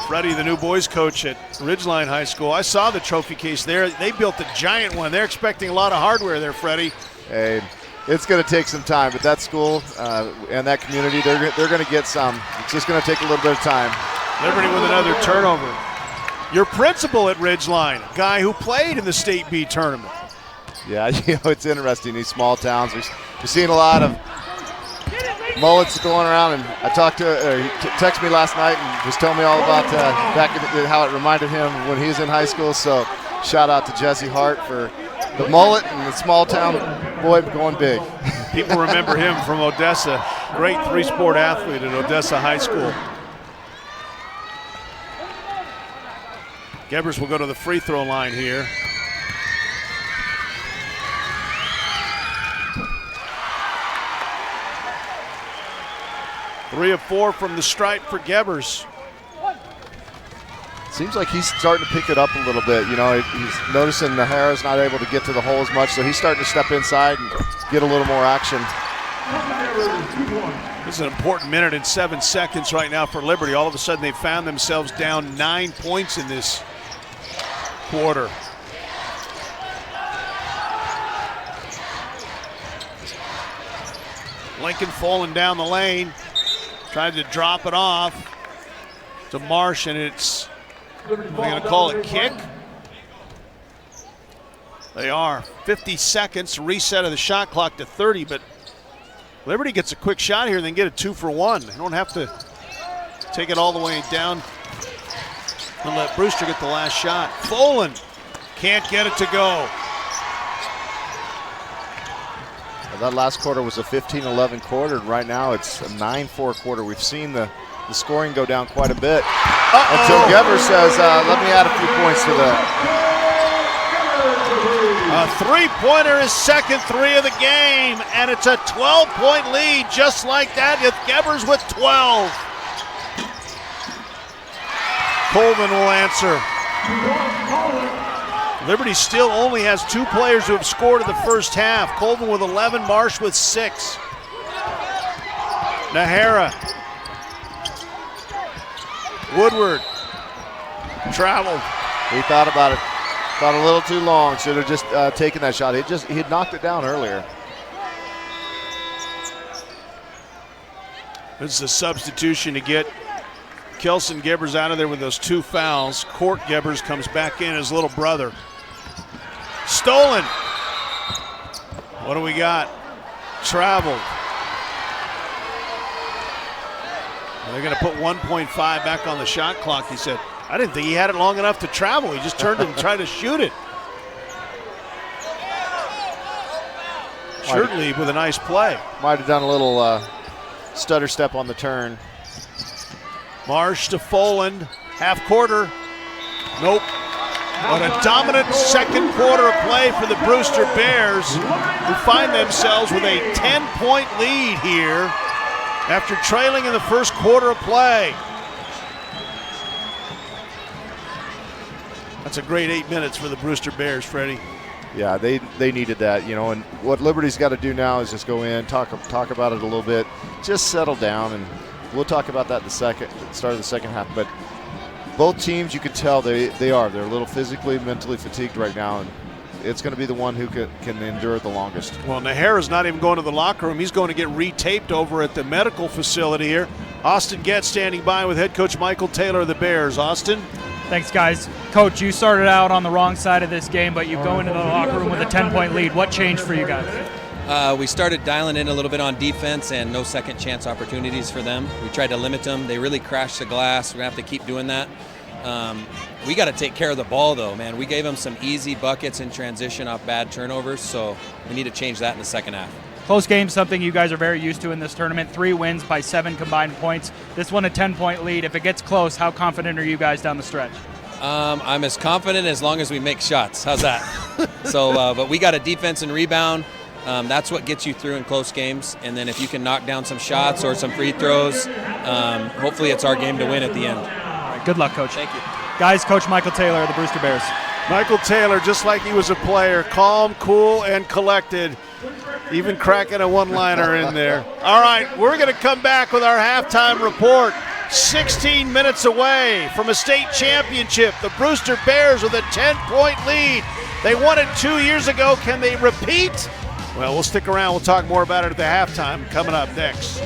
Freddie, the new boys coach at Ridgeline High School. I saw the trophy case there. They built a giant one. They're expecting a lot of hardware there, Freddie. Hey, it's going to take some time, but that school and that community, they're going to get some. It's just going to take a little bit of time. Liberty with another turnover. Your principal at Ridgeline, a guy who played in the State B tournament. Yeah, it's interesting, these small towns. We're seeing a lot of mullets going around, and I talked to he texted me last night and was telling me all about how it reminded him when he was in high school. So shout out to Jesse Hart for the mullet and the small town boy going big. People remember him from Odessa. Great three-sport athlete at Odessa High School. Gebers will go to the free throw line here. Three of 4 from the stripe for Gebers. Seems like he's starting to pick it up a little bit. He's noticing Nahara's not able to get to the hole as much, so he's starting to step inside and get a little more action. This is an important minute and 7 seconds right now for Liberty. All of a sudden, they found themselves down 9 points in this quarter. Lincoln falling down the lane, tried to drop it off to Marsh, and it's, they're going to call it kick. They are. 50 seconds, reset of the shot clock to 30, but Liberty gets a quick shot here and then get a 2 for 1. They don't have to take it all the way down and let Brewster get the last shot. Folan can't get it to go. Well, that last quarter was a 15-11 quarter, and right now it's a 9-4 quarter. We've seen the scoring go down quite a bit until Gebber says, let me add a few points to that. A three-pointer, his second three of the game, and it's a 12-point lead just like that. Gebber's with 12. Colvin will answer. Liberty still only has 2 players who have scored in the first half. Colvin with 11, Marsh with 6. Nahara. Woodward. Traveled. He thought about it. Thought a little too long. Should have just taken that shot. He had knocked it down earlier. This is a substitution to get Kelson Gebbers out of there with those 2 fouls. Court Gebbers comes back in, his little brother. Stolen. What do we got? Traveled. They're going to put 1.5 back on the shot clock, he said. I didn't think he had it long enough to travel. He just turned it and tried to shoot it. Certainly with a nice play. Might have done a little stutter step on the turn. Marsh to Foland, half quarter. Nope. What a dominant second quarter of play for the Brewster Bears, who find themselves with a 10-point lead here after trailing in the first quarter of play. That's a great 8 minutes for the Brewster Bears, Freddie. Yeah, they needed that, and what Liberty's got to do now is just go in, talk about it a little bit, just settle down, and we'll talk about that in the start of the second half. But both teams, you can tell they're a little physically, mentally fatigued right now, and it's going to be the one who can endure the longest. Well, Nahara's not even going to the locker room. He's going to get retaped over at the medical facility here. Austin Getz standing by with head coach Michael Taylor of the Bears. Austin? Thanks, guys. Coach, you started out on the wrong side of this game, but you go into the locker room with a 10-point lead. What changed for you guys? We started dialing in a little bit on defense and no second chance opportunities for them. We tried to limit them. They really crashed the glass. We're going to have to keep doing that. We got to take care of the ball, though, man. We gave them some easy buckets in transition off bad turnovers, so we need to change that in the second half. Close game, something you guys are very used to in this tournament. 3 wins by 7 combined points. This one a 10-point lead. If it gets close, how confident are you guys down the stretch? I'm as confident as long as we make shots. How's that? But we got a defense and rebound. That's what gets you through in close games. And then if you can knock down some shots or some free throws, hopefully it's our game to win at the end. All right, good luck, Coach. Thank you. Guys, Coach Michael Taylor of the Brewster Bears. Michael Taylor, just like he was a player, calm, cool, and collected. Even cracking a one-liner in there. All right, we're going to come back with our halftime report. 16 minutes away from a state championship. The Brewster Bears with a 10-point lead. They won it 2 years ago. Can they repeat? Well, we'll stick around. We'll talk more about it at the halftime coming up next.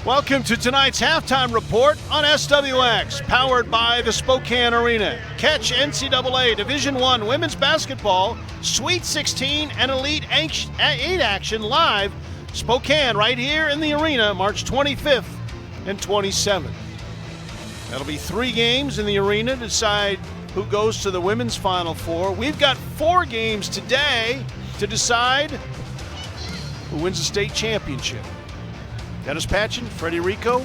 Welcome to tonight's halftime report on SWX, powered by the Spokane Arena. Catch NCAA Division I women's basketball, Sweet 16 and Elite 8 action live, Spokane, right here in the arena, March 25th and 27th. That'll be 3 games in the arena to decide who goes to the women's Final Four. We've got 4 games today to decide who wins the state championship. Dennis Patchen, Freddie Rico.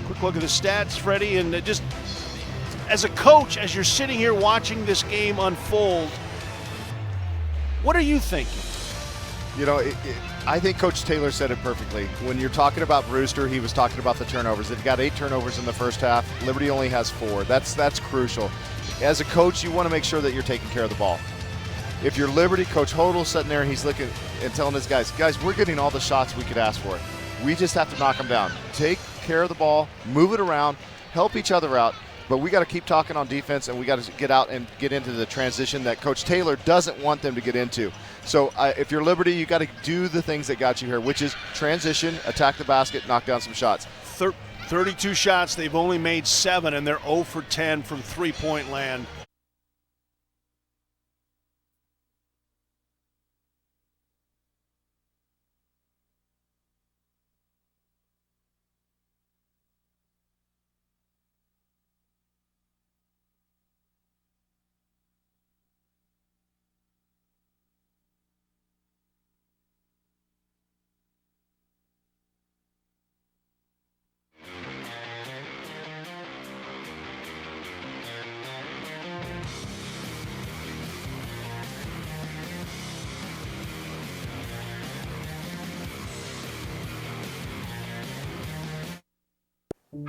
Quick look at the stats, Freddie, and just as a coach, as you're sitting here watching this game unfold, what are you thinking? You know, I think Coach Taylor said it perfectly. When you're talking about Brewster, he was talking about the turnovers. They've got 8 turnovers in the first half. Liberty only has 4. That's crucial. As a coach, you want to make sure that you're taking care of the ball. If you're Liberty, Coach Hodl's sitting there and he's looking and telling his guys, we're getting all the shots we could ask for. We just have to knock them down. Take care of the ball, move it around, help each other out. But we got to keep talking on defense, and we got to get out and get into the transition that Coach Taylor doesn't want them to get into. So if you're Liberty, you got to do the things that got you here, which is transition, attack the basket, knock down some shots. 32 shots, they've only made 7, and they're 0 for 10 from three-point land.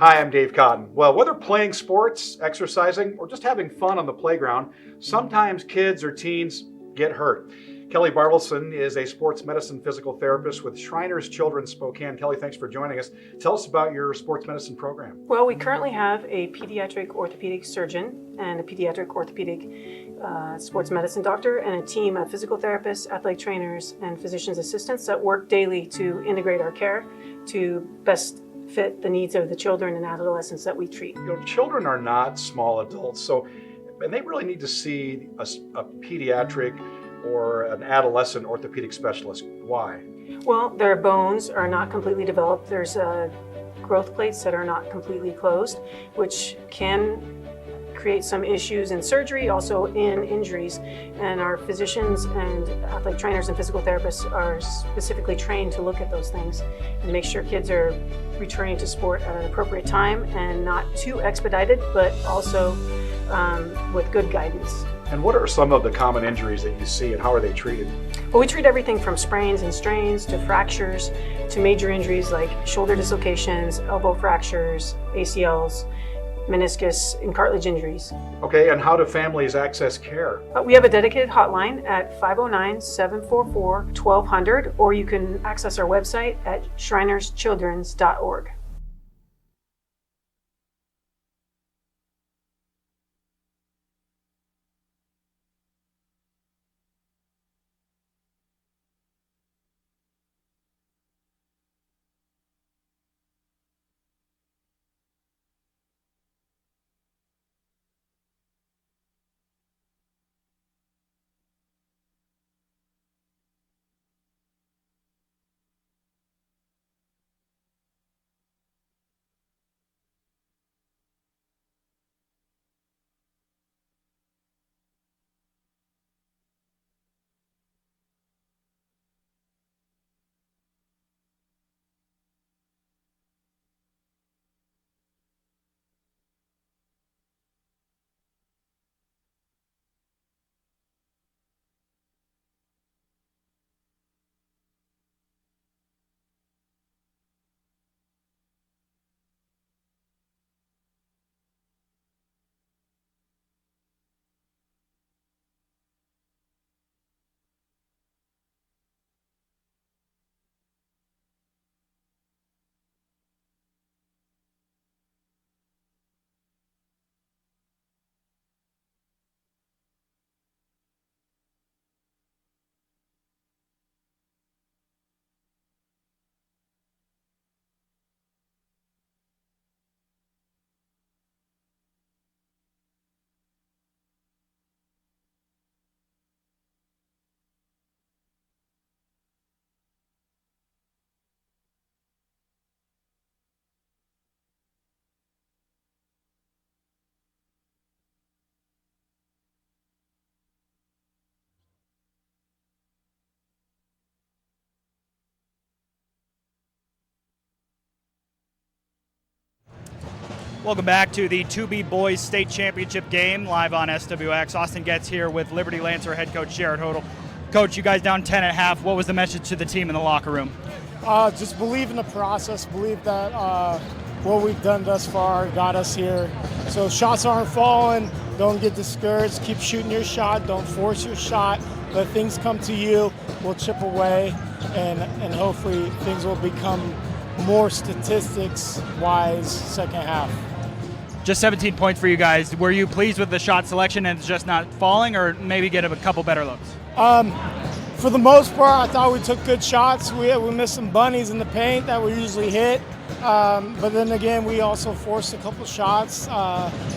Hi, I'm Dave Cotton. Well, whether playing sports, exercising, or just having fun on the playground, sometimes kids or teens get hurt. Kelly Bartleson is a sports medicine physical therapist with Shriners Children's Spokane. Kelly, thanks for joining us. Tell us about your sports medicine program. Well, we currently have a pediatric orthopedic surgeon and a pediatric orthopedic sports medicine doctor and a team of physical therapists, athletic trainers, and physician's assistants that work daily to integrate our care to best fit the needs of the children and adolescents that we treat. You know, children are not small adults, and they really need to see a pediatric or an adolescent orthopedic specialist. Why? Well, their bones are not completely developed. There's growth plates that are not completely closed, which can create some issues in surgery, also in injuries. And our physicians and athletic trainers and physical therapists are specifically trained to look at those things and make sure kids are returning to sport at an appropriate time and not too expedited, but also with good guidance. And what are some of the common injuries that you see, and how are they treated? Well, we treat everything from sprains and strains to fractures to major injuries like shoulder dislocations, elbow fractures, ACLs, meniscus, and cartilage injuries. Okay, and how do families access care? We have a dedicated hotline at 509-744-1200, or you can access our website at shrinerschildrens.org. Welcome back to the 2B Boys State Championship game live on SWX. Austin Getz here with Liberty Lancer head coach Jared Hodel. Coach, you guys down 10 at half. What was the message to the team in the locker room? Just believe in the process. Believe that what we've done thus far got us here. So shots aren't falling. Don't get discouraged. Keep shooting your shot. Don't force your shot. Let things come to you. We'll chip away, and hopefully things will become more statistics-wise second half. Just 17 points for you guys. Were you pleased with the shot selection and it's just not falling, or maybe get a couple better looks? For the most part, I thought we took good shots. We missed some bunnies in the paint that we usually hit. But then again, we also forced a couple shots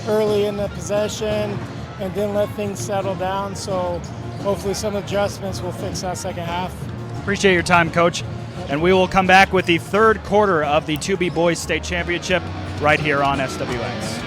early in the possession and didn't let things settle down. So hopefully some adjustments will fix that second half. Appreciate your time, Coach. And we will come back with the third quarter of the 2B Boys State Championship right here on SWX.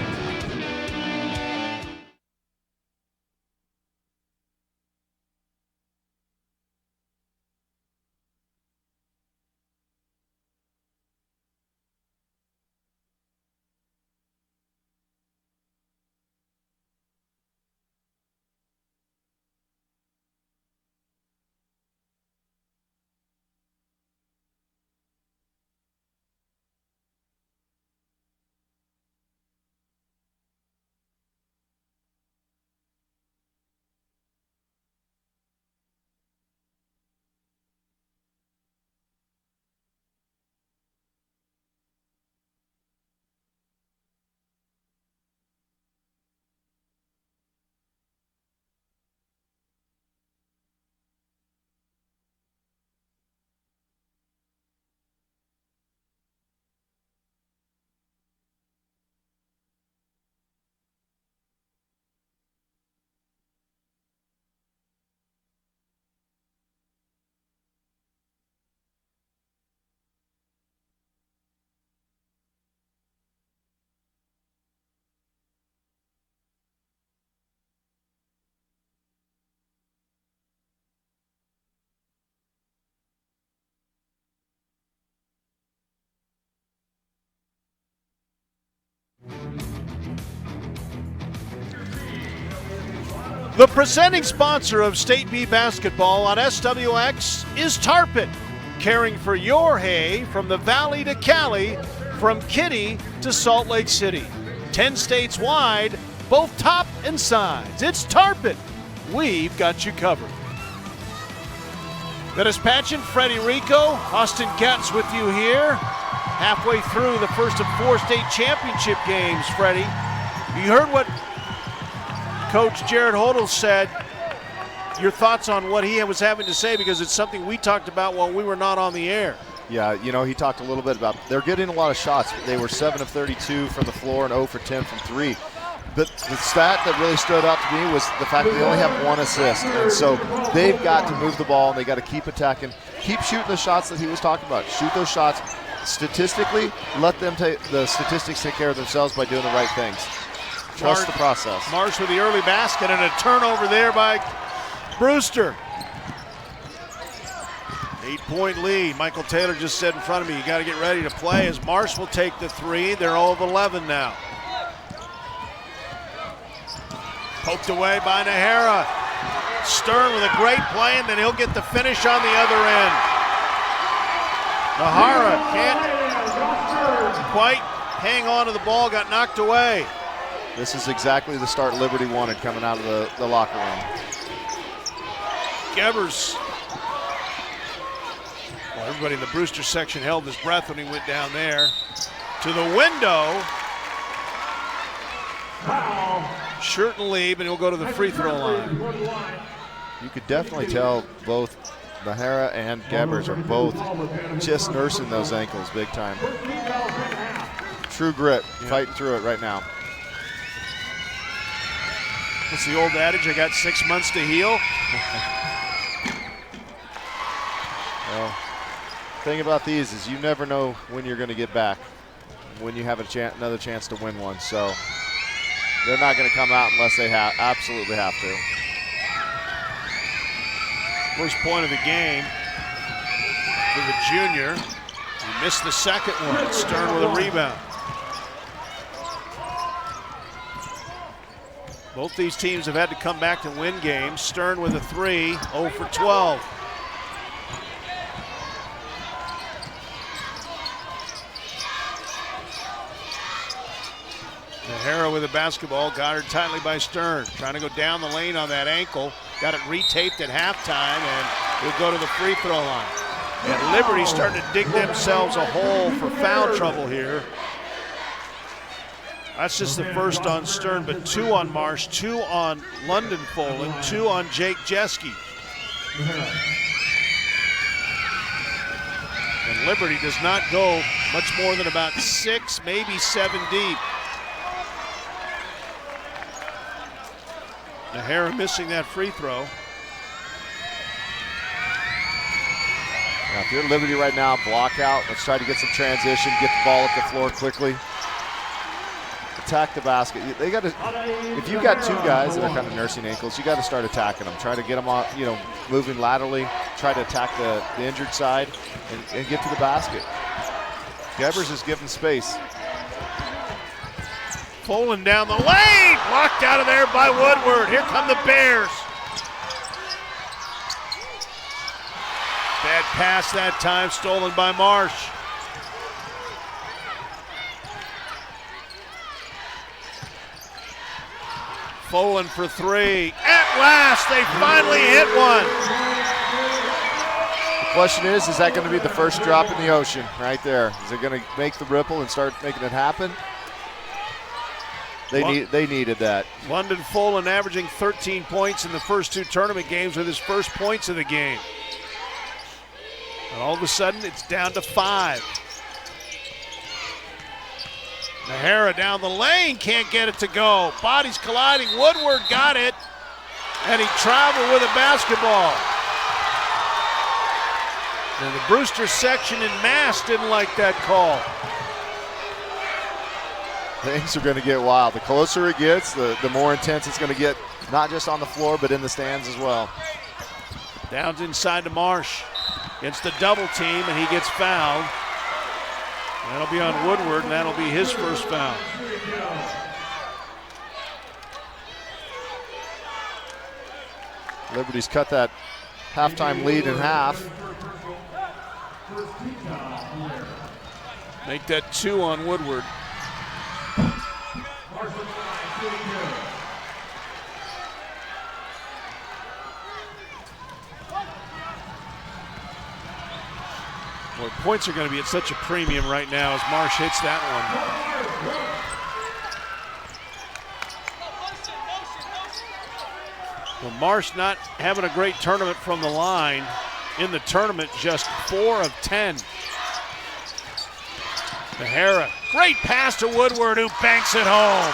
The presenting sponsor of State B basketball on SWX is Tarpon, caring for your hay from the valley to Cali, from Kitty to Salt Lake City. 10 states wide, both top and sides. It's Tarpon. We've got you covered. Dennis Patchen, Freddie Rico, Austin Getz with you here. Halfway through the first of 4 state championship games, Freddie. You heard what Coach Jared Hodel said. Your thoughts on what he was having to say, because it's something we talked about while we were not on the air. Yeah, you know, he talked a little bit about they're getting a lot of shots. They were 7 of 32 from the floor and 0 for 10 from 3. But the stat that really stood out to me was the fact that they only have 1 assist. And so they've got to move the ball, and they got to keep attacking, keep shooting the shots that he was talking about. Shoot those shots statistically, let them take the statistics take care of themselves by doing the right things. Trust the process. Marsh with the early basket and a turnover there by Brewster. 8-point lead. Michael Taylor just said in front of me, you got to get ready to play, as Marsh will take the 3. They're 0 of 11 now. Poked away by Nahara. Stern with a great play, and then he'll get the finish on the other end. Nahara can't quite hang on to the ball, got knocked away. This is exactly the start Liberty wanted coming out of the locker room. Gebers. Well, everybody in the Brewster section held his breath when he went down there. To the window. Shirt and leave, and he'll go to the free throw line. You could definitely tell both Nahara and Gebers are both just nursing those ankles big time. True grit, fighting through it right now. What's the old adage? I got 6 months to heal. Well, thing about these is you never know when you're going to get back, when you have another chance to win one. So they're not going to come out unless they absolutely have to. First point of the game for the junior. He missed the second one. Stern with a rebound. Both these teams have had to come back to win games. Stern with a 3, 0 for 12. Nahara with the basketball, got her tightly by Stern. Trying to go down the lane on that ankle. Got it retaped at halftime, and will go to the free throw line. And Liberty starting to dig themselves a hole for foul trouble here. That's just the first on Stern, but 2 on Marsh, 2 on London Folan, 2 on Jake Jeske. And Liberty does not go much more than about 6, maybe 7 deep. Nahara missing that free throw. Now, if you're Liberty right now, block out. Let's try to get some transition, get the ball up the floor quickly. Attack the basket. They got to. If you got 2 guys that are kind of nursing ankles, you got to start attacking them. Try to get them on, moving laterally. Try to attack the injured side and get to the basket. Gebers is giving space. Folan down the lane, blocked out of there by Woodward. Here come the Bears. Bad pass that time, stolen by Marsh. Folan for 3. At last, they finally hit one. The question is that going to be the first drop in the ocean right there? Is it going to make the ripple and start making it happen? They needed that. London Folan averaging 13 points in the first 2 tournament games with his first points of the game. And all of a sudden, it's down to 5. Nahara down the lane, can't get it to go. Bodies colliding, Woodward got it, and he traveled with a basketball. And the Brewster section in mass didn't like that call. Things are going to get wild. The closer it gets, the more intense it's going to get, not just on the floor, but in the stands as well. Downs inside to Marsh. Against the double team, and he gets fouled. That'll be on Woodward, and that'll be his first foul. Liberty's cut that halftime lead in half. Make that 2 on Woodward. Well, points are going to be at such a premium right now as Marsh hits that one. Well, Marsh not having a great tournament from the line. In the tournament, just 4 of 10. Nahara, great pass to Woodward, who banks it home.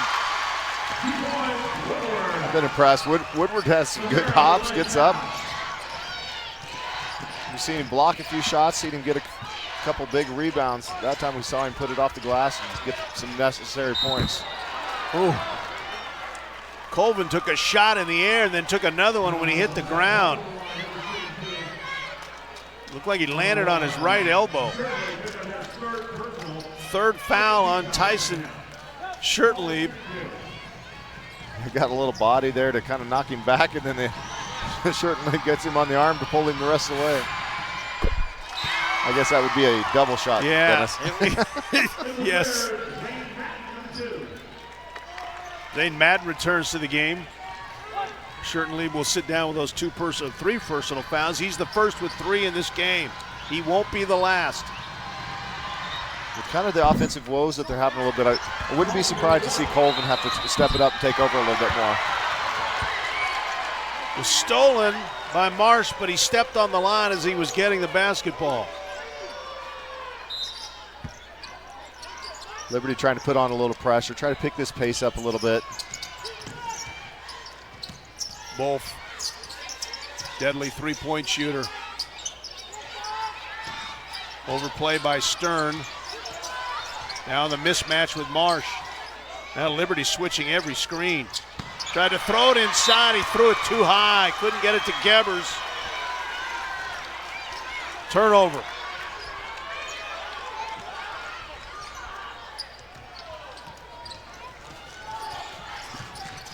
I've been impressed. Woodward has some good hops, gets up. We've seen him block a few shots, seen him get a couple big rebounds. That time we saw him put it off the glass and get some necessary points. Ooh. Colvin took a shot in the air and then took another one when he hit the ground. Looked like he landed on his right elbow. 3rd foul on Tyson Shirtlieb. He got a little body there to kind of knock him back, and then the Shirtlieb gets him on the arm to pull him the rest of the way. I guess that would be a double shot, yeah. Dennis. Yes. Zane Madden returns to the game. Shirtlieb will sit down with those 3 personal fouls. He's the first with 3 in this game. He won't be the last. With kind of the offensive woes that they're having a little bit, I wouldn't be surprised to see Colvin have to step it up and take over a little bit more. It was stolen by Marsh, but he stepped on the line as he was getting the basketball. Liberty trying to put on a little pressure, try to pick this pace up a little bit. Wolf, deadly 3-point shooter. Overplay by Stern. Now the mismatch with Marsh. Now Liberty switching every screen. Tried to throw it inside, he threw it too high. Couldn't get it to Gebers. Turnover.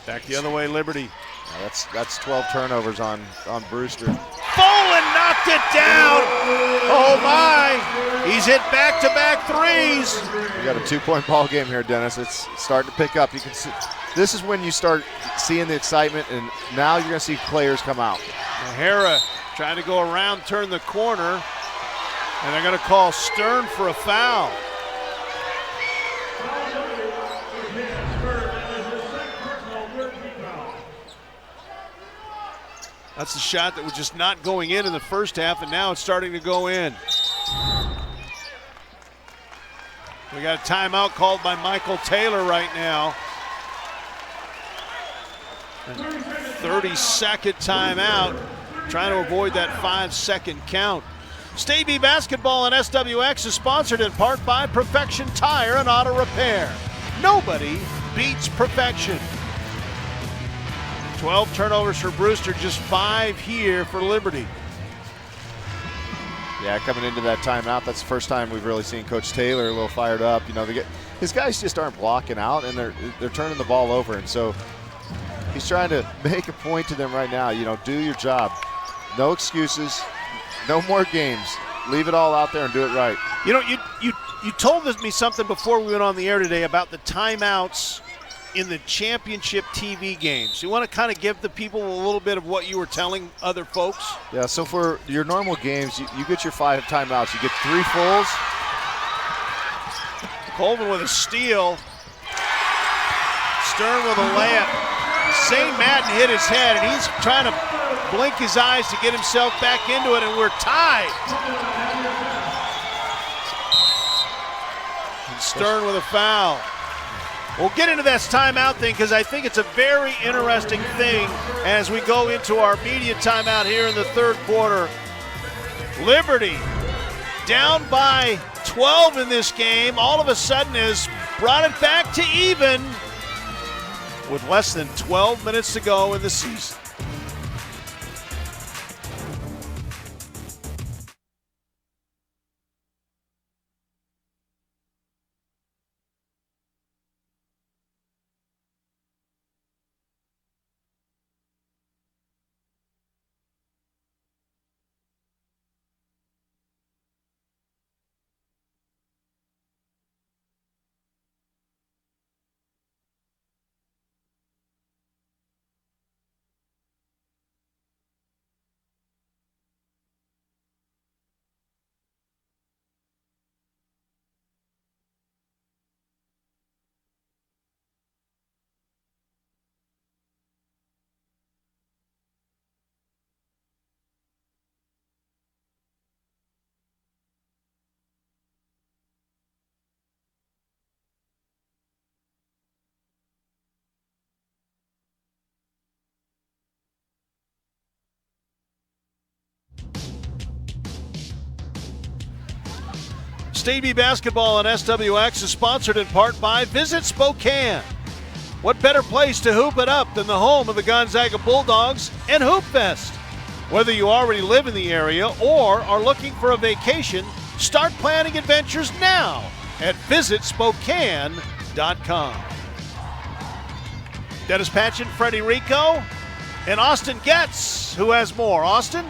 Back the other way, Liberty. Yeah, that's 12 turnovers on Brewster. Bolin knocked it down. Oh my! He's hit back-to-back threes. We got a 2-point ball game here, Dennis. It's starting to pick up. You can see this is when you start seeing the excitement, and now you're going to see players come out. O'Hara trying to go around, turn the corner, and they're going to call Stern for a foul. That's the shot that was just not going in the first half, and now it's starting to go in. We got a timeout called by Michael Taylor right now. 30-second timeout, trying to avoid that 5-second count. State B Basketball on SWX is sponsored in part by Perfection Tire and Auto Repair. Nobody beats perfection. 12 turnovers for Brewster, just 5 here for Liberty. Yeah, coming into that timeout, that's the first time we've really seen Coach Taylor a little fired up. You know, his guys just aren't blocking out, and they're turning the ball over, and so he's trying to make a point to them right now. You know, do your job. No excuses. No more games. Leave it all out there and do it right. You know, you told me something before we went on the air today about the timeouts in the championship TV games. You want to kind of give the people a little bit of what you were telling other folks? Yeah, so for your normal games, you get your 5 timeouts. You get 3 fulls. Colvin with a steal. Stern with a layup. St. Madden hit his head, and he's trying to blink his eyes to get himself back into it, and we're tied. And Stern with a foul. We'll get into this timeout thing because I think it's a very interesting thing as we go into our media timeout here in the third quarter. Liberty down by 12 in this game, all of a sudden has brought it back to even with less than 12 minutes to go in the season. State B Basketball on SWX is sponsored in part by Visit Spokane. What better place to hoop it up than the home of the Gonzaga Bulldogs and Hoop Fest? Whether you already live in the area or are looking for a vacation, start planning adventures now at visitspokane.com. Dennis Patchen, Freddie Rico, and Austin Getz, who has more. Austin?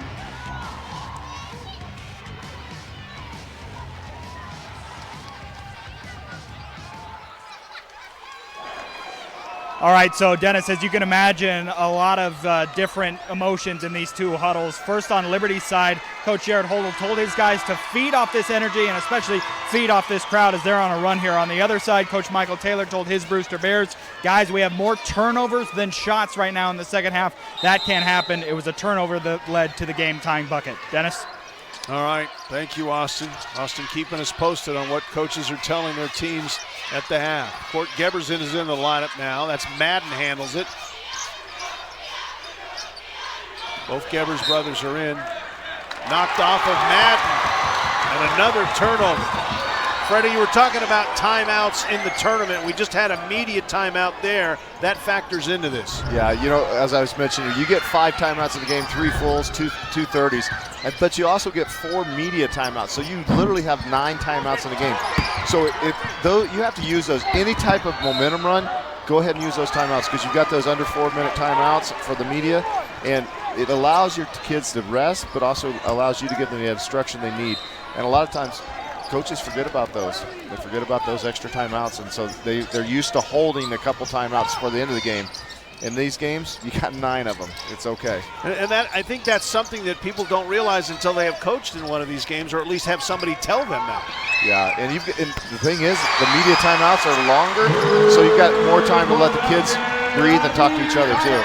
All right, so Dennis, as you can imagine, a lot of different emotions in these two huddles. First on Liberty's side, Coach Jared Holdle told his guys to feed off this energy and especially feed off this crowd as they're on a run here. On the other side, Coach Michael Taylor told his Brewster Bears, guys, we have more turnovers than shots right now in the second half. That can't happen. It was a turnover that led to the game-tying bucket. Dennis? All right, thank you, Austin. Austin keeping us posted on what coaches are telling their teams at the half. Court Geberson is in the lineup now. That's Madden handles it. Both Gebers brothers are in. Knocked off of Madden. And another turnover. Freddie, you were talking about timeouts in the tournament. We just had a media timeout there. That factors into this. Yeah, you know, as I was mentioning, you get 5 timeouts in the game, 3 fulls, two 30s, but you also get 4 media timeouts. So you literally have 9 timeouts in the game. So though you have to use those, any type of momentum run, go ahead and use those timeouts because you've got those under 4-minute timeouts for the media, and it allows your kids to rest, but also allows you to give them the instruction they need. And a lot of times, coaches forget about those. They forget about those extra timeouts, and so they're used to holding a couple timeouts for the end of the game. In these games, you got 9 of them. It's okay. And that, I think that's something that people don't realize until they have coached in one of these games, or at least have somebody tell them that. Yeah, and the thing is, the media timeouts are longer, so you've got more time to let the kids breathe and talk to each other too.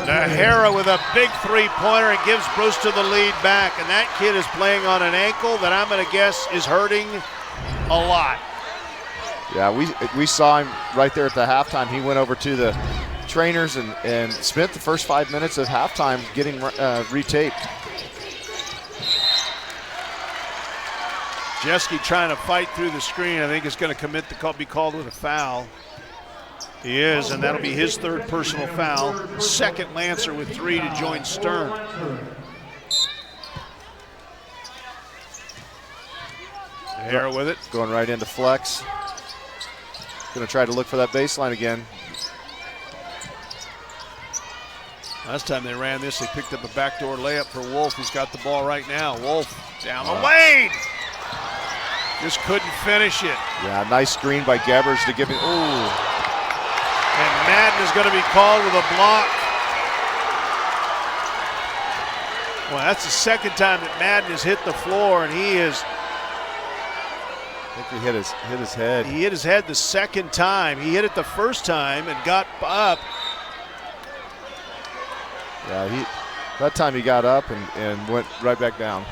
Nahara with a big three-pointer and gives Brewster the lead back, and that kid is playing on an ankle that I'm going to guess is hurting a lot. Yeah, we saw him right there at the halftime. He went over to the trainers and spent the first 5 minutes of halftime getting retaped. Jeske trying to fight through the screen. I think is going to be called with a foul. He is, and that'll be his 3rd personal foul. Second Lancer with 3 to join Stern. Nahara with it. Going right into flex. Going to try to look for that baseline again. Last time they ran this, they picked up a backdoor layup for Wolf, who's got the ball right now. Wolf down the lane. Just couldn't finish it. Yeah, nice screen by Gebbers to give him. Ooh. And Madden is going to be called with a block. Well, that's the second time that Madden has hit the floor, and he is. I think he hit his head. He hit his head the second time. He hit it the first time and got up. Yeah, that time he got up and went right back down.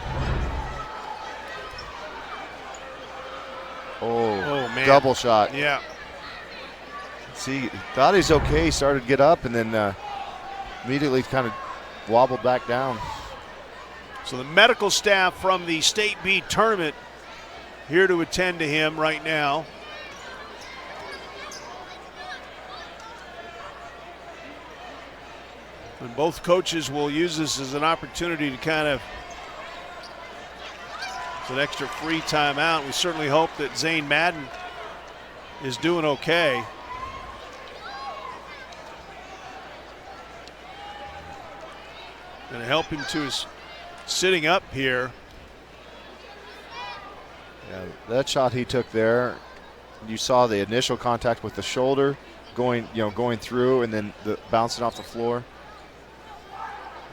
Oh man. Double shot. Yeah. See, thought he's okay, started to get up, and then immediately kind of wobbled back down. So the medical staff from the State B tournament here to attend to him right now. And both coaches will use this as an opportunity to kind of, it's an extra free timeout. We certainly hope that Zane Madden is doing okay. Going to help him to his sitting up here. Yeah, that shot he took there, you saw the initial contact with the shoulder going through and then bouncing off the floor.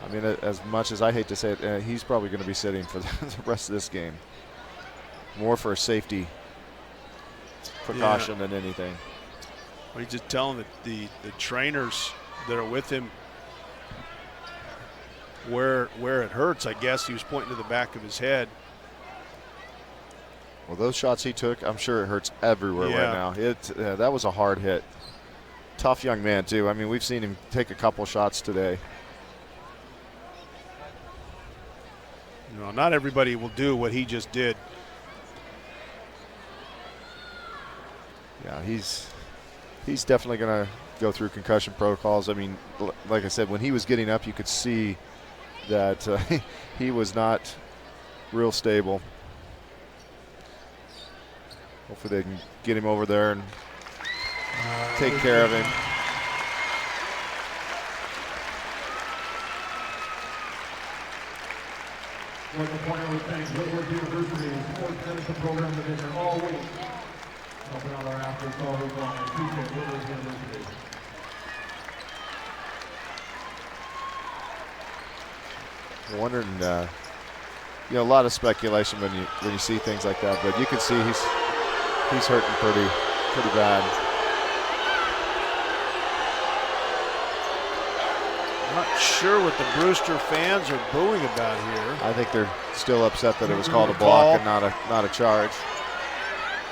I mean, as much as I hate to say it, he's probably going to be sitting for the rest of this game. More for a safety precaution than anything. Well, he's just telling the trainers that are with him where it hurts. I guess he was pointing to the back of his head. Well, those shots he took, I'm sure it hurts everywhere right now. That was a hard hit. Tough young man, too. I mean, we've seen him take a couple shots today. You know, not everybody will do what he just did. Yeah, he's definitely going to go through concussion protocols. I mean, like I said, when he was getting up, you could see that he was not real stable. Hopefully they can get him over there and take care of him. Like the point I was saying, Woodward University sports medicine program division all week. Helping out our athletes all week long. I appreciate Woodward University. I'm wondering, a lot of speculation when you see things like that, but you can see he's hurting pretty bad. Not sure what the Brewster fans are booing about here. I think they're still upset that it was called a block and not a charge.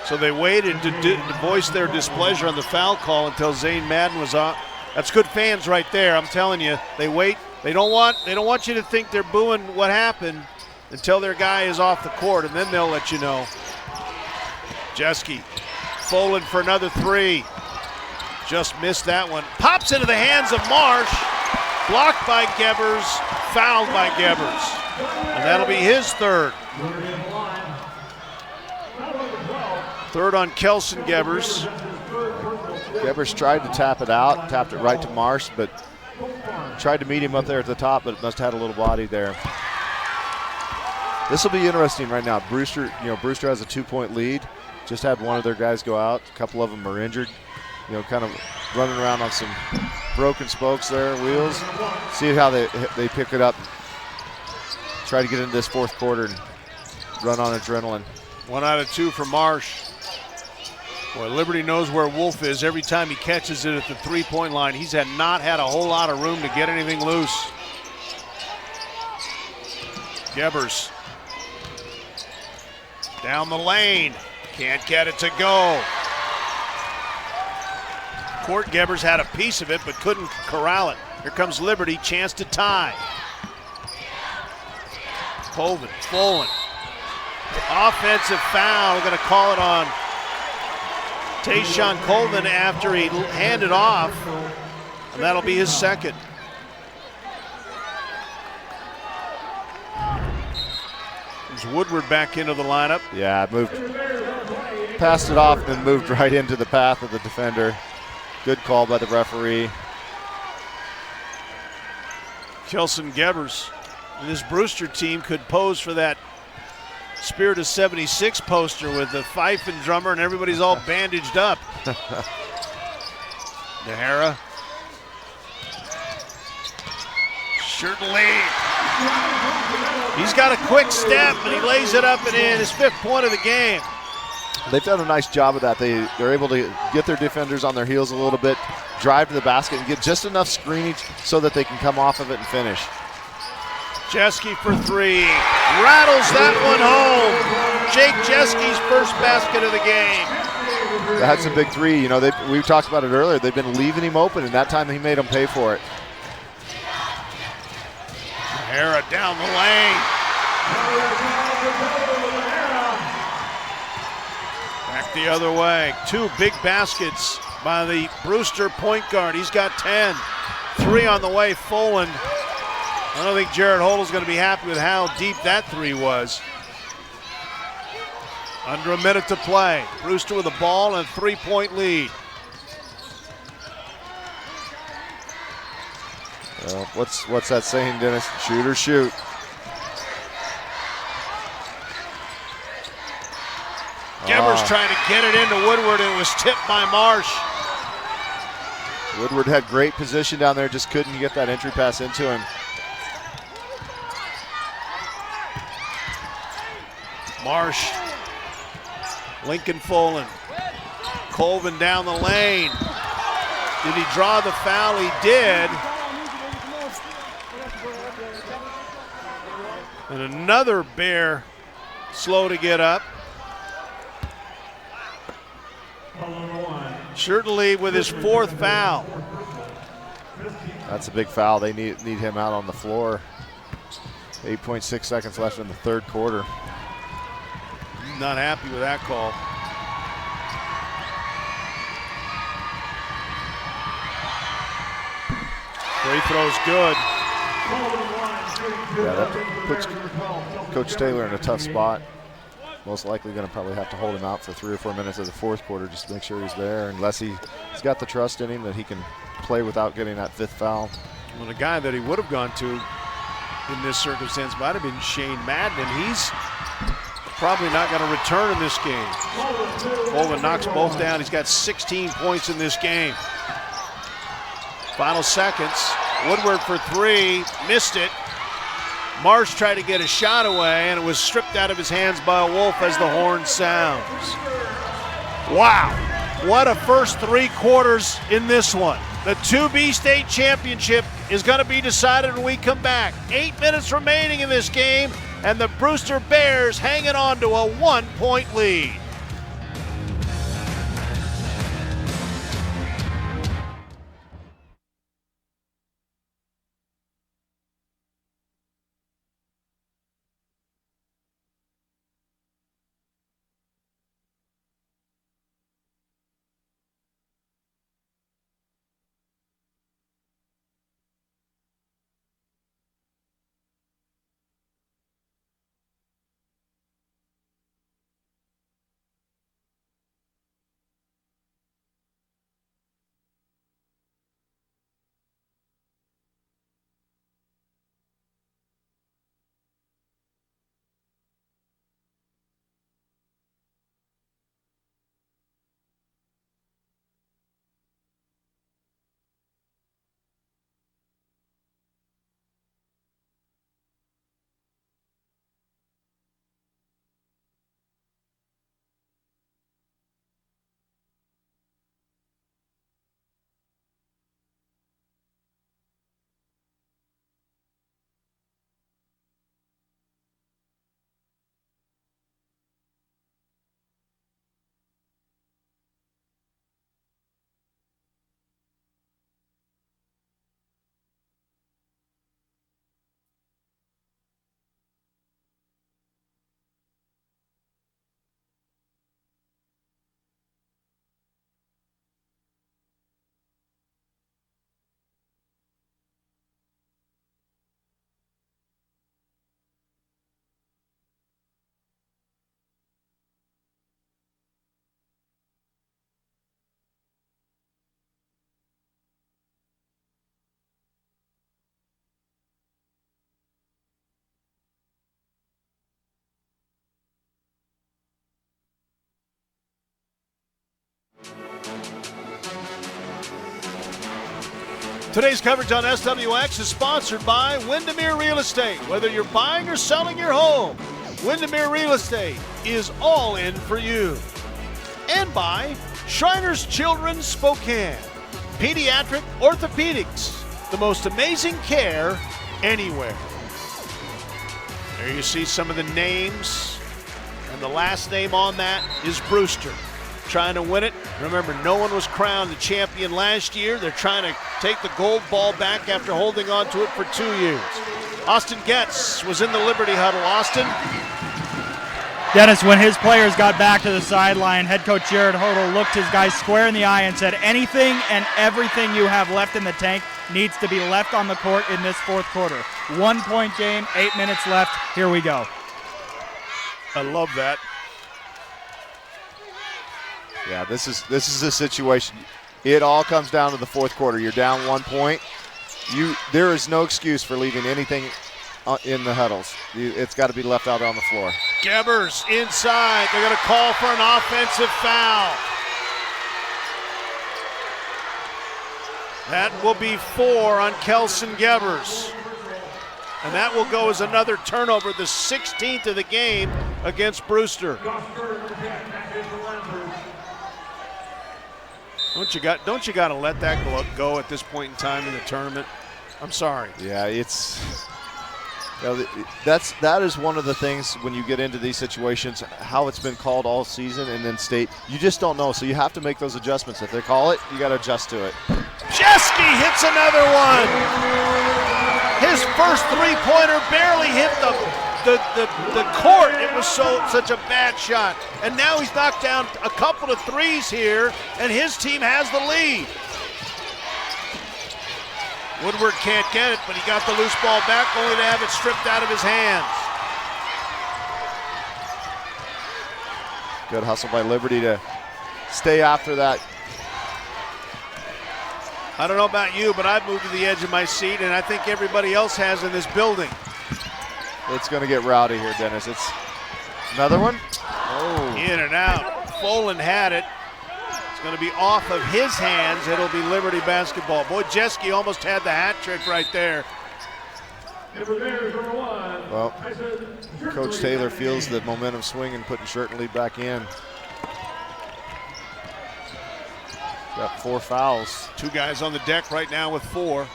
So they waited to voice their displeasure on the foul call until Zane Madden was on. That's good fans right there. I'm telling you, they wait. They don't want you to think they're booing what happened until their guy is off the court, and then they'll let you know. Jeske, Folan for another three. Just missed that one. Pops into the hands of Marsh. Blocked by Gebbers, fouled by Gebbers. And that'll be his third. Third on Kelson Gebbers. Gebers tried to tap it out, tapped it right to Marsh, but tried to meet him up there at the top, but must have had a little body there. This will be interesting right now. Brewster has a 2-point lead. Just had one of their guys go out. A couple of them are injured. Kind of running around on some broken spokes there, wheels. See how they pick it up. Try to get into this fourth quarter and run on adrenaline. 1 out of 2 for Marsh. Boy, Liberty knows where Wolf is every time he catches it at the three-point line. He's not had a whole lot of room to get anything loose. Gebers down the lane. Can't get it to go. Court Gebers had a piece of it but couldn't corral it. Here comes Liberty, chance to tie. Colvin, Folan. Offensive foul, going to call it on Tayshawn Colvin after he handed off, and that'll be his second. There's Woodward back into the lineup. Yeah, passed it off and then moved right into the path of the defender. Good call by the referee. Kelson Gebers and this Brewster team could pose for that Spirit of 76 poster with the fife and drummer and everybody's all bandaged up. Nahara. Shirtley. He's got a quick step and he lays it up and in. His 5th point of the game. They've done a nice job of that. They're able to get their defenders on their heels a little bit, drive to the basket and get just enough screenage so that they can come off of it and finish. Jeske for 3. Rattles that one home. Jake Jeske's first basket of the game. That's a big 3. We talked about it earlier. They've been leaving him open, and that time he made them pay for it. Nahara down the lane. Back the other way. 2 big baskets by the Brewster point guard. He's got 10. 3 on the way, Folan. I don't think Jared Hodel's going to be happy with how deep that 3 was. Under a minute to play. Brewster with the ball and a 3-point lead. What's that saying, Dennis? Shoot or shoot. Gebers trying to get it into Woodward. It was tipped by Marsh. Woodward had great position down there, just couldn't get that entry pass into him. Marsh, Lincoln Folan, Colvin down the lane. Did he draw the foul? He did. And another Bear slow to get up. Shirtley with his 4th foul. That's a big foul. They need him out on the floor. 8.6 seconds left in the 3rd quarter. Not happy with that call. Free throw's good. Yeah, that puts Coach Taylor in a tough spot. Most likely going to probably have to hold him out for 3 or 4 minutes of the 4th quarter just to make sure he's there, unless he's got the trust in him that he can play without getting that 5th foul. Well, the guy that he would have gone to in this circumstance might have been Shane Madden, and he's probably not going to return in this game. Colvin knocks both down. He's got 16 points in this game. Final seconds. Woodward for 3, missed it. Marsh tried to get a shot away, and it was stripped out of his hands by a Wolf as the horn sounds. Wow, what a first 3 quarters in this one. The 2B state championship is going to be decided when we come back. 8 minutes remaining in this game, and the Brewster Bears hanging on to a 1-point lead. Today's coverage on SWX is sponsored by Windermere Real Estate. Whether you're buying or selling your home, Windermere Real Estate is all in for you. And by Shriners Children's Spokane. Pediatric orthopedics, the most amazing care anywhere. There you see some of the names, and the last name on that is Brewster. Trying to win it. Remember, no one was crowned the champion last year. They're trying to take the gold ball back after holding on to it for 2 years. Austin Getz was in the Liberty huddle. Austin. Dennis, when his players got back to the sideline, head coach Jared Hodel looked his guys square in the eye and said, anything and everything you have left in the tank needs to be left on the court in this fourth quarter. 1 point game, 8 minutes left. Here we go. I love that. Yeah, this is a situation. It all comes down to the fourth quarter. You're down 1 point. There is no excuse for leaving anything in the huddles. It's got to be left out on the floor. Gebers inside. They're going to call for an offensive foul. That will be 4 on Kelson Gebers. And that will go as another turnover, the 16th of the game against Brewster. Don't you got to let that go at this point in time in the tournament? I'm sorry. Yeah, that is one of the things when you get into these situations, how it's been called all season, and then state, you just don't know, so you have to make those adjustments. If they call it, you got to adjust to it. Jeske hits another one. His first three-pointer barely hit the court. It was such a bad shot. And now he's knocked down a couple of threes here, and his team has the lead. Woodward can't get it, but he got the loose ball back, only to have it stripped out of his hands. Good hustle by Liberty to stay after that. I don't know about you, but I've moved to the edge of my seat, and I think everybody else has in this building. It's going to get rowdy here, Dennis. It's another one. Oh. In and out. Folan had it. It's going to be off of his hands. It'll be Liberty basketball. Boy, Jeske almost had the hat trick right there. Well, Coach Taylor feels the momentum swing and putting Shirtley back in. Got 4 fouls. 2 guys on the deck right now with 4.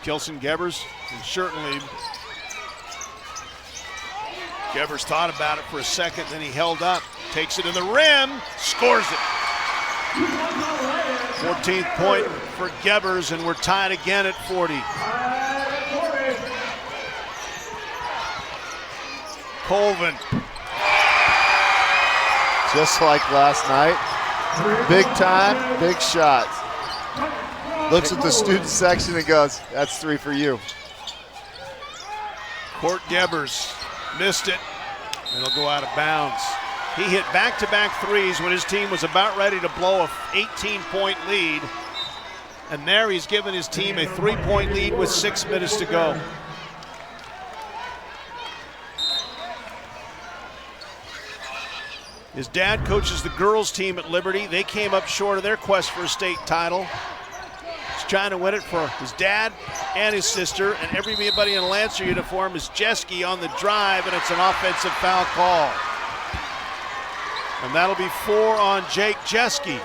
Kelson Gebers and Shirtley. Gebers thought about it for a second, then he held up, takes it to the rim, scores it. 14th point for Gebers, and we're tied again at 40. Colvin. Just like last night, big time, big shots. Looks at the student section and goes, that's 3 for you. Court Gebers missed it, and it'll go out of bounds. He hit back-to-back threes when his team was about ready to blow a 18-point lead. And there he's given his team a 3-point lead with 6 minutes to go. His dad coaches the girls team at Liberty. They came up short of their quest for a state title. He's trying to win it for his dad and his sister, and everybody in a Lancer uniform is Jeske on the drive, and it's an offensive foul call. And that'll be 4 on Jake Jeske.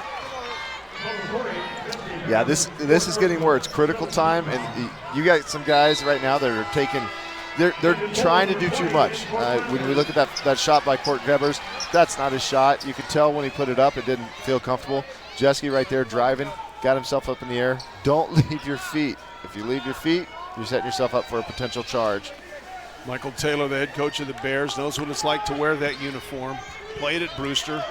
Yeah, this is getting where it's critical time, and you got some guys right now that are taking, they're trying to do too much. When we look at that shot by Court Gebers, that's not his shot. You could tell when he put it up, it didn't feel comfortable. Jeske right there driving, got himself up in the air. Don't leave your feet. If you leave your feet, you're setting yourself up for a potential charge. Michael Taylor, the head coach of the Bears, knows what it's like to wear that uniform. Played at Brewster.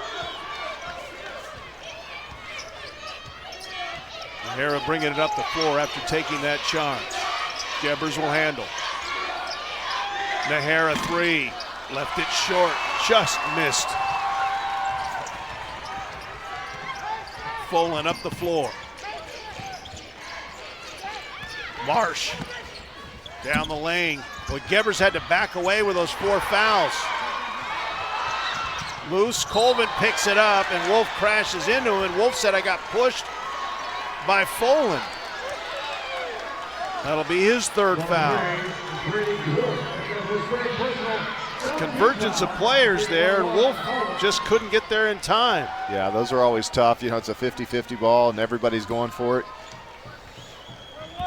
O'Hara bringing it up the floor after taking that charge. Gebers will handle. Nahara 3, left it short, just missed. Folan up the floor. Marsh down the lane. Well, Gebers had to back away with those 4 fouls. Loose, Colvin picks it up, and Wolf crashes into him, and Wolf said, I got pushed by Folan. That'll be his third foul. Convergence of players there, and Wolf just couldn't get there in time. Yeah, those are always tough. You know, it's a 50-50 ball, and everybody's going for it.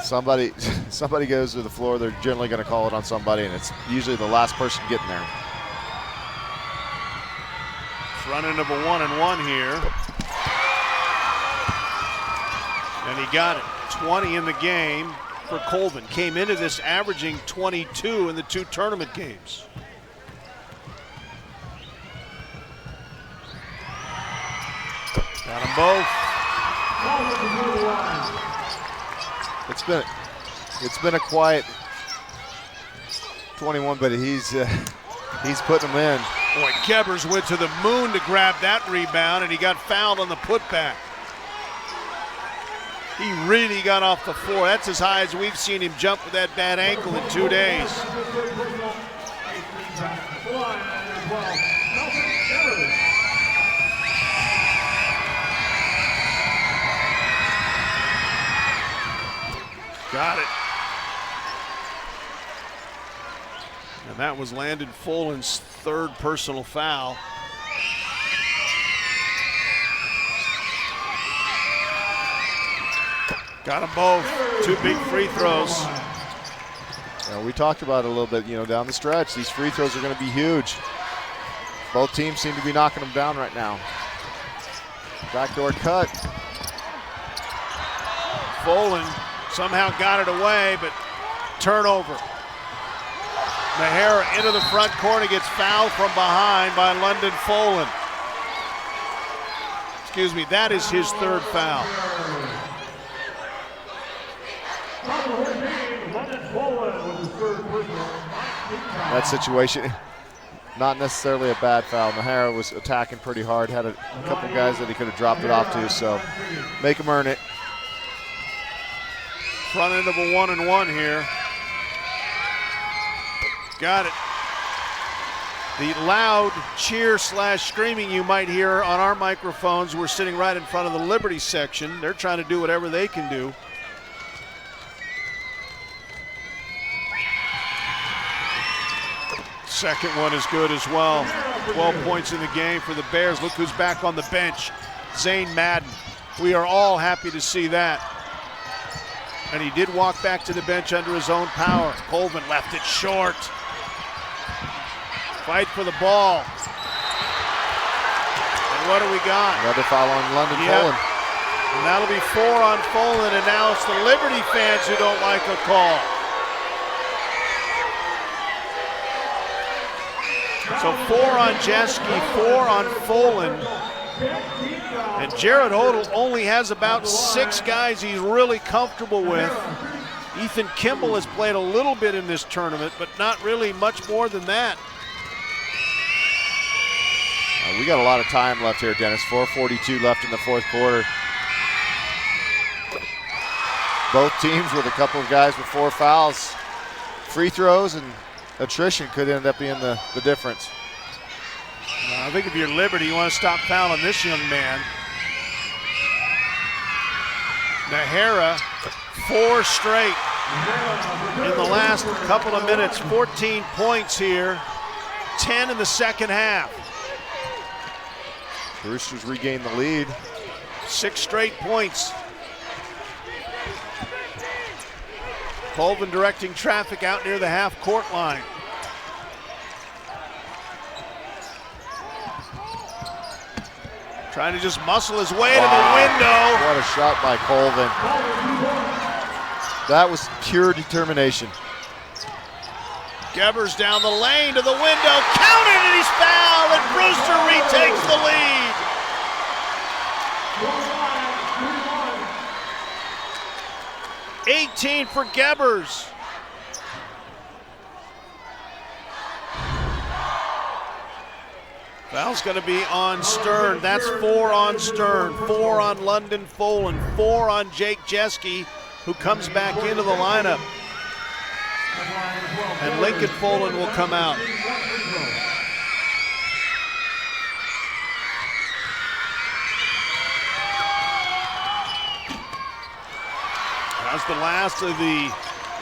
Somebody goes to the floor, they're generally going to call it on somebody, and it's usually the last person getting there. Front end of a 1-and-1 here. And he got it. 20 in the game for Colvin. Came into this averaging 22 in the 2 tournament games. Got them both. It's been a quiet 21, but he's putting them in. Boy, Gebers went to the moon to grab that rebound, and he got fouled on the putback. He really got off the floor. That's as high as we've seen him jump with that bad ankle in 2 days. Got it. And that was Landon Folan's 3rd personal foul. Got them both. 2 big free throws. We talked about it a little bit, down the stretch. These free throws are going to be huge. Both teams seem to be knocking them down right now. Backdoor cut. Folan somehow got it away, but turnover. Mahara into the front corner, gets fouled from behind by London Folan. Excuse me, that is his 3rd foul. That situation, not necessarily a bad foul. Mahara was attacking pretty hard, had a couple guys that he could have dropped it off to, so make him earn it. Front end of a 1-and-1 here. Got it. The loud cheer / screaming you might hear on our microphones. We're sitting right in front of the Liberty section. They're trying to do whatever they can do. Second one is good as well. 12 points in the game for the Bears. Look who's back on the bench. Zane Madden. We are all happy to see that. And he did walk back to the bench under his own power. Colvin left it short. Fight for the ball. And what do we got? Another foul on London Folan. And that'll be 4 on Folan, and now it's the Liberty fans who don't like a call. So 4 on Jeske, 4 on Folan. And Jared Odell only has about 6 guys he's really comfortable with. Ethan Kimball has played a little bit in this tournament, but not really much more than that. We got a lot of time left here, Dennis. 4:42 left in the 4th quarter. Both teams with a couple of guys with 4 fouls. Free throws and attrition could end up being the difference. I think if you're Liberty, you want to stop fouling this young man. Mahara, 4 straight in the last couple of minutes. 14 points here, 10 in the second half. Brewster's regained the lead. 6 straight points. Colvin directing traffic out near the half-court line. Trying to just muscle his way to the window. What a shot by Colvin. That was pure determination. Gebers down the lane to the window. Counted, and he's fouled, and Brewster retakes the lead. $18 for Gebers. Foul's going to be on Stern. That's 4 on Stern, 4 on London Folan, 4 on Jake Jeske, who comes back into the lineup. And Lincoln Folan will come out. That's the last of the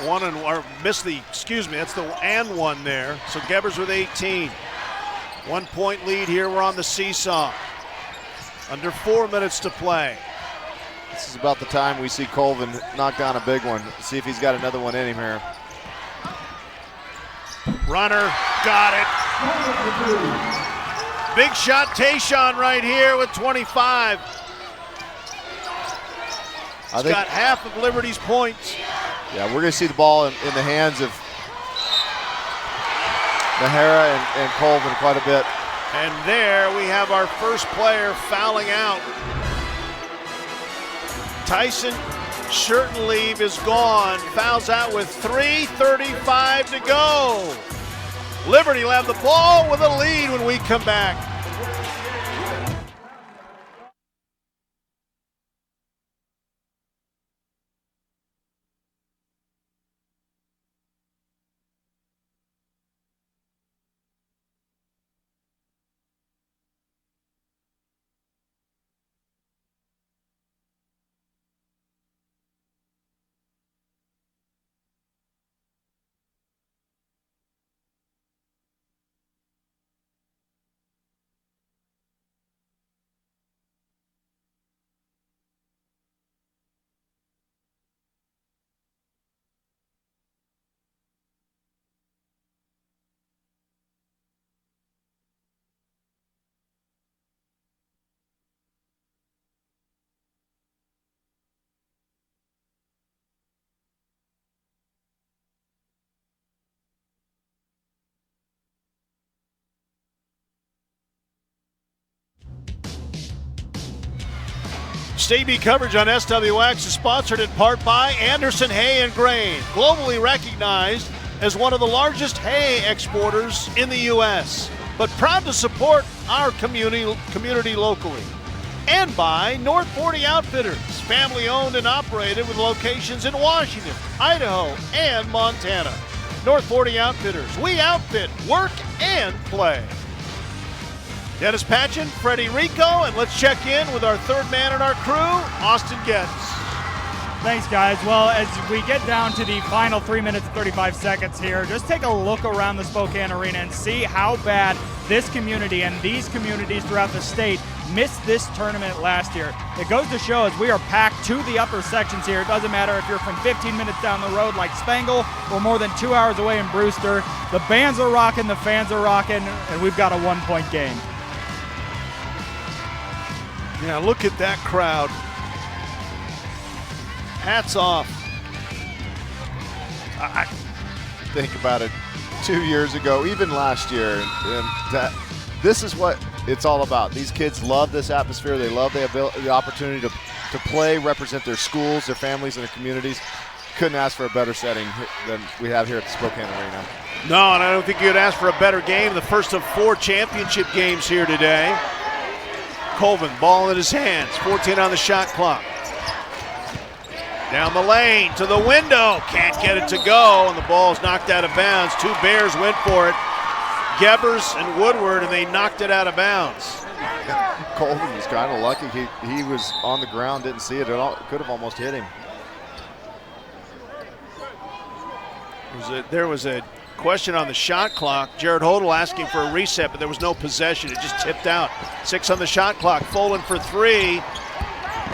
That's the and one there. So Gebers with 18. 1 point lead here. We're on the seesaw. Under 4 minutes to play. This is about the time we see Colvin knock down a big one. See if he's got another one in him here. Runner, got it. Big shot, Tayshaun right here with 25. He's got half of Liberty's points. Yeah, we're going to see the ball in the hands of Nahara and Colvin quite a bit. And there we have our first player fouling out. Tyson shirt and leave is gone. Fouls out with 3:35 to go. Liberty will have the ball with a lead when we come back. State Beat coverage on SWX is sponsored in part by Anderson Hay and Grain, globally recognized as one of the largest hay exporters in the U.S., but proud to support our community locally. And by North 40 Outfitters, family owned and operated with locations in Washington, Idaho, and Montana. North 40 Outfitters, we outfit, work, and play. Dennis Patchen, Freddie Rico, and let's check in with our third man in our crew, Austin Getz. Thanks, guys. Well, as we get down to the final 3 minutes and 35 seconds here, just take a look around the Spokane Arena and see how bad this community and these communities throughout the state missed this tournament last year. It goes to show as we are packed to the upper sections here. It doesn't matter if you're from 15 minutes down the road like Spangle or more than 2 hours away in Brewster. The bands are rocking, the fans are rocking, and we've got a 1 point game. Yeah, look at that crowd. Hats off. I think about it 2 years ago, even last year, and this is what it's all about. These kids love this atmosphere. They love the opportunity to play, represent their schools, their families, and their communities. Couldn't ask for a better setting than we have here at the Spokane Arena. No, and I don't think you'd ask for a better game. The first of 4 championship games here today. Colvin, ball in his hands, 14 on the shot clock. Down the lane to the window, can't get it to go, and the ball's knocked out of bounds. 2 Bears went for it, Gebers and Woodward, and they knocked it out of bounds. Colvin was kind of lucky. He was on the ground, didn't see it at all. Could have almost hit him. There was a question on the shot clock. Jared Hodel asking for a reset, but there was no possession. It just tipped out. 6 on the shot clock. Folan for 3.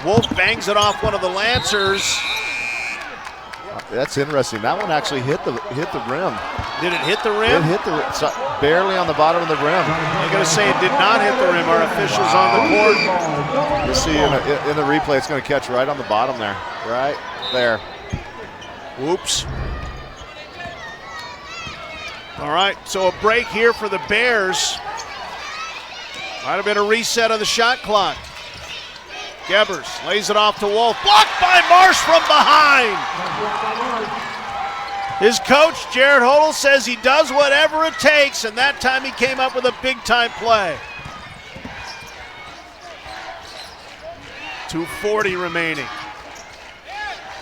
Wolf bangs it off one of the Lancers. That's interesting. That one actually hit the rim. Did it hit the rim? It hit barely on the bottom of the rim. I'm going to say it did not hit the rim. Our officials on the court. You see in the replay, it's going to catch right on the bottom there. Right there. Whoops. All right, so a break here for the Bears. Might have been a reset of the shot clock. Gebers lays it off to Wolf. Blocked by Marsh from behind. His coach, Jared Hodel, says he does whatever it takes, and that time he came up with a big-time play. 2:40 remaining.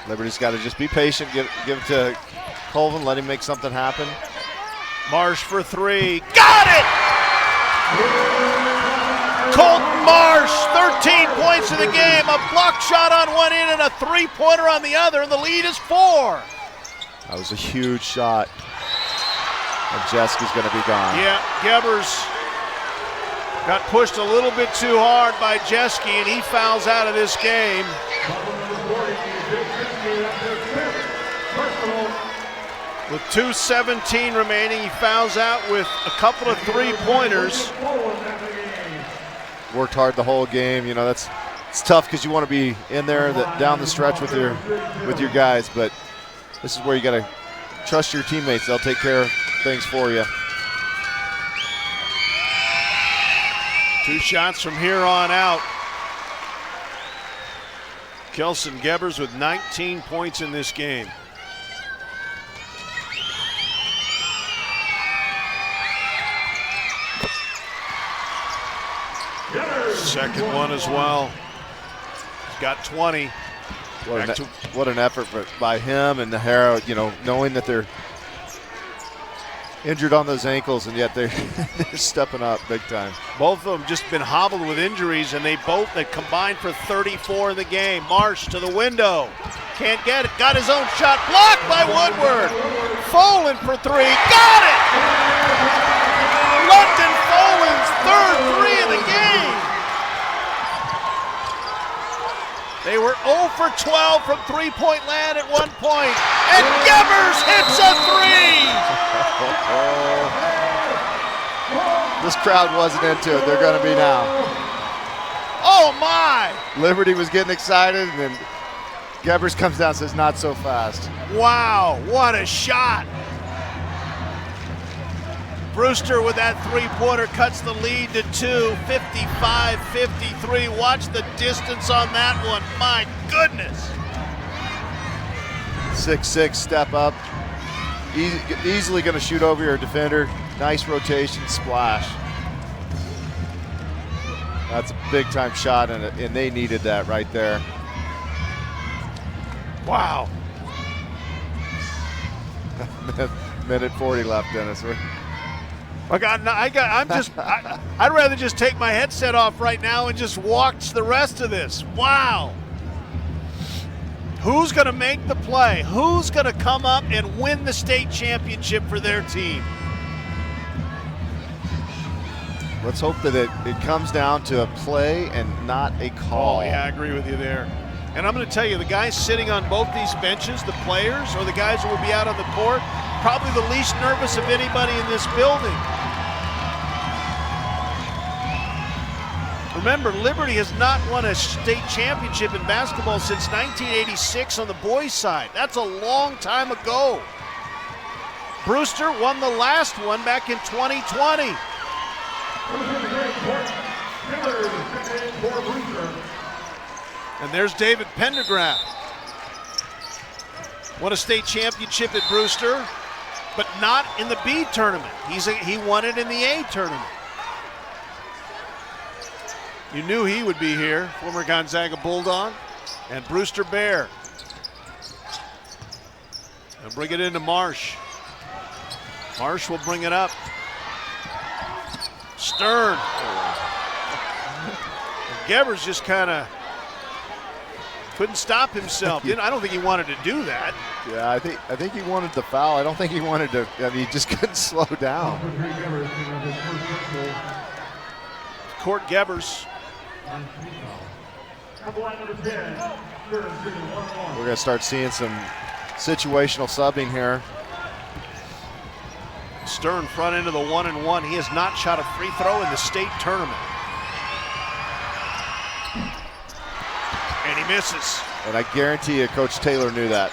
Liberty's got to just be patient, give it to Colvin, let him make something happen. Marsh for 3. Got it! Colton Marsh, 13 points in the game. A block shot on one end and a 3-pointer on the other, and the lead is 4. That was a huge shot. And Jeski's going to be gone. Yeah, Gebers got pushed a little bit too hard by Jeski, and he fouls out of this game. With 2:17 remaining, he fouls out with a couple of three-pointers. Worked hard the whole game. You know, it's tough because you want to be in there down the stretch with your guys, but this is where you got to trust your teammates. They'll take care of things for you. 2 shots from here on out. Kelson Gebers with 19 points in this game. Second one as well. He's got 20. What an effort by him and Nahara, you know, knowing that they're injured on those ankles, and yet they're stepping up big time. Both of them just been hobbled with injuries, and they combined for 34 in the game. Marsh to the window. Can't get it. Got his own shot. Blocked by Woodward. Folan for 3. Got it! London Folan's third 3 of the game. They were 0 for 12 from three-point land at one point, and Gebers hits a 3! This crowd wasn't into it. They're going to be now. Oh, my! Liberty was getting excited, and then Gebers comes down and says, not so fast. Wow, what a shot. Brewster with that three-pointer cuts the lead to 2, 55-53. Watch the distance on that one, my goodness. 6'6", step up. Easily going to shoot over your defender. Nice rotation, splash. That's a big-time shot, and they needed that right there. Wow. Minute 40 left, Dennis. I'd rather just take my headset off right now and just watch the rest of this. Wow. Who's going to make the play? Who's going to come up and win the state championship for their team? Let's hope that it comes down to a play and not a call. Oh, yeah, I agree with you there. And I'm going to tell you, the guys sitting on both these benches, the players or the guys who will be out on the court, probably the least nervous of anybody in this building. Remember, Liberty has not won a state championship in basketball since 1986 on the boys' side. That's a long time ago. Brewster won the last one back in 2020. And there's David Pendergraft. Won a state championship at Brewster, but not in the B tournament. He won it in the A tournament. You knew he would be here, former Gonzaga Bulldog, and Brewster Bear. And bring it into Marsh. Marsh will bring it up. Stern. And Gebers just kind of couldn't stop himself. I don't think he wanted to do that. Yeah, I think he wanted the foul. I don't think he wanted to. I mean, he just couldn't slow down. Court Gebers. We're going to start seeing some situational subbing here. Stern front into the 1-and-1. He has not shot a free throw in the state tournament. And he misses. And I guarantee you Coach Taylor knew that.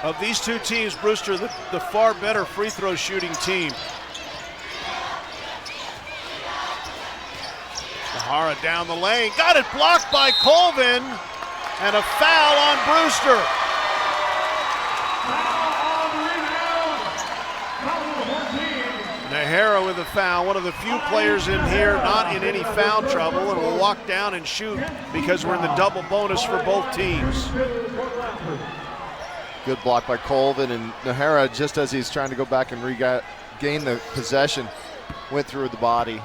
Of these two teams, Brewster, the far better free throw shooting team. Nahara down the lane, got it blocked by Colvin, and a foul on Brewster. Nahara with a foul, one of the few players in here not in any foul trouble, and will walk down and shoot because we're in the double bonus for both teams. Good block by Colvin, and Nahara, just as he's trying to go back and regain the possession, went through the body.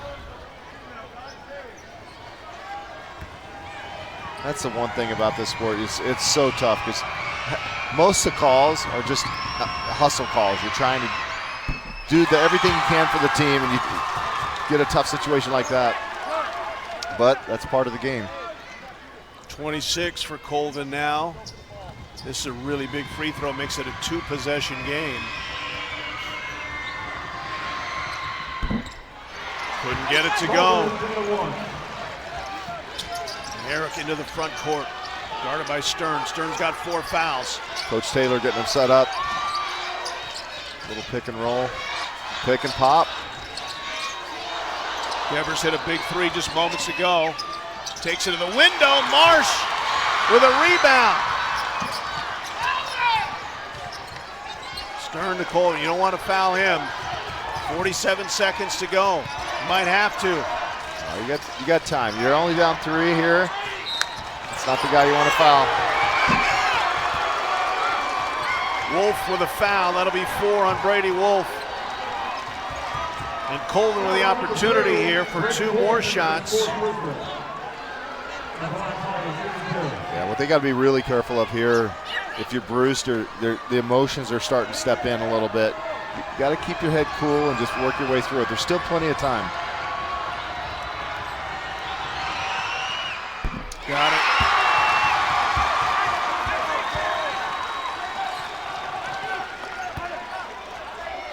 That's the one thing about this sport. It's so tough because most of the calls are just hustle calls. You're trying to do everything you can for the team, and you get a tough situation like that. But that's part of the game. 26 for Colvin now. This is a really big free throw, makes it a 2-possession game. Couldn't get it to go. Eric into the front court, guarded by Stern. Stern's got 4 fouls. Coach Taylor getting him set up. Little pick and roll, pick and pop. Devers hit a big 3 just moments ago. Takes it to the window. Marsh with a rebound. Stern to Colvin. You don't want to foul him. 47 seconds to go. You might have to. You got time. You're only down 3 here. It's not the guy you want to foul. Wolf with a foul. That'll be 4 on Brady Wolf. And Colvin with the opportunity here for 2 more shots. Yeah, what they got to be really careful of here, if you're Brewster, the emotions are starting to step in a little bit. You got to keep your head cool and just work your way through it. There's still plenty of time. Got it.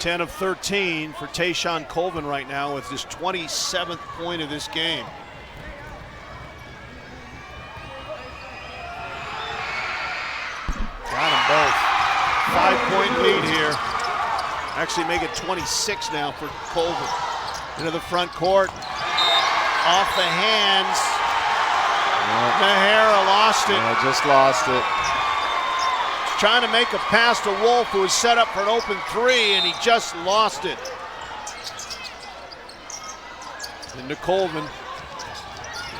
Ten of 13 for Tayshawn Colvin right now with his 27th point of this game. Got them both. 5-point lead here. Actually make it 26 now for Colvin. Into the front court. Off the hands. Nahara lost it. Yeah, just lost it. Trying to make a pass to Wolf, who was set up for an open 3, and he just lost it. Into Colvin.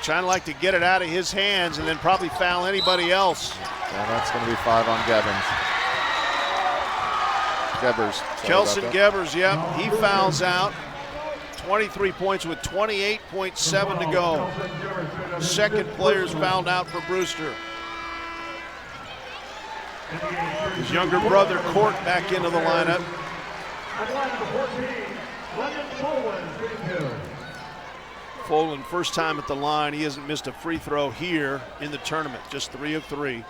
Trying to get it out of his hands and then probably foul anybody else. Yeah, that's going to be 5 on Gebbers. Kelson Gebbers, yep, he fouls out. 23 points with 28.7 to go. Second player's fouled out for Brewster. His younger brother, Court, back into the lineup. Folan, first time at the line. He hasn't missed a free throw here in the tournament, just 3 of 3.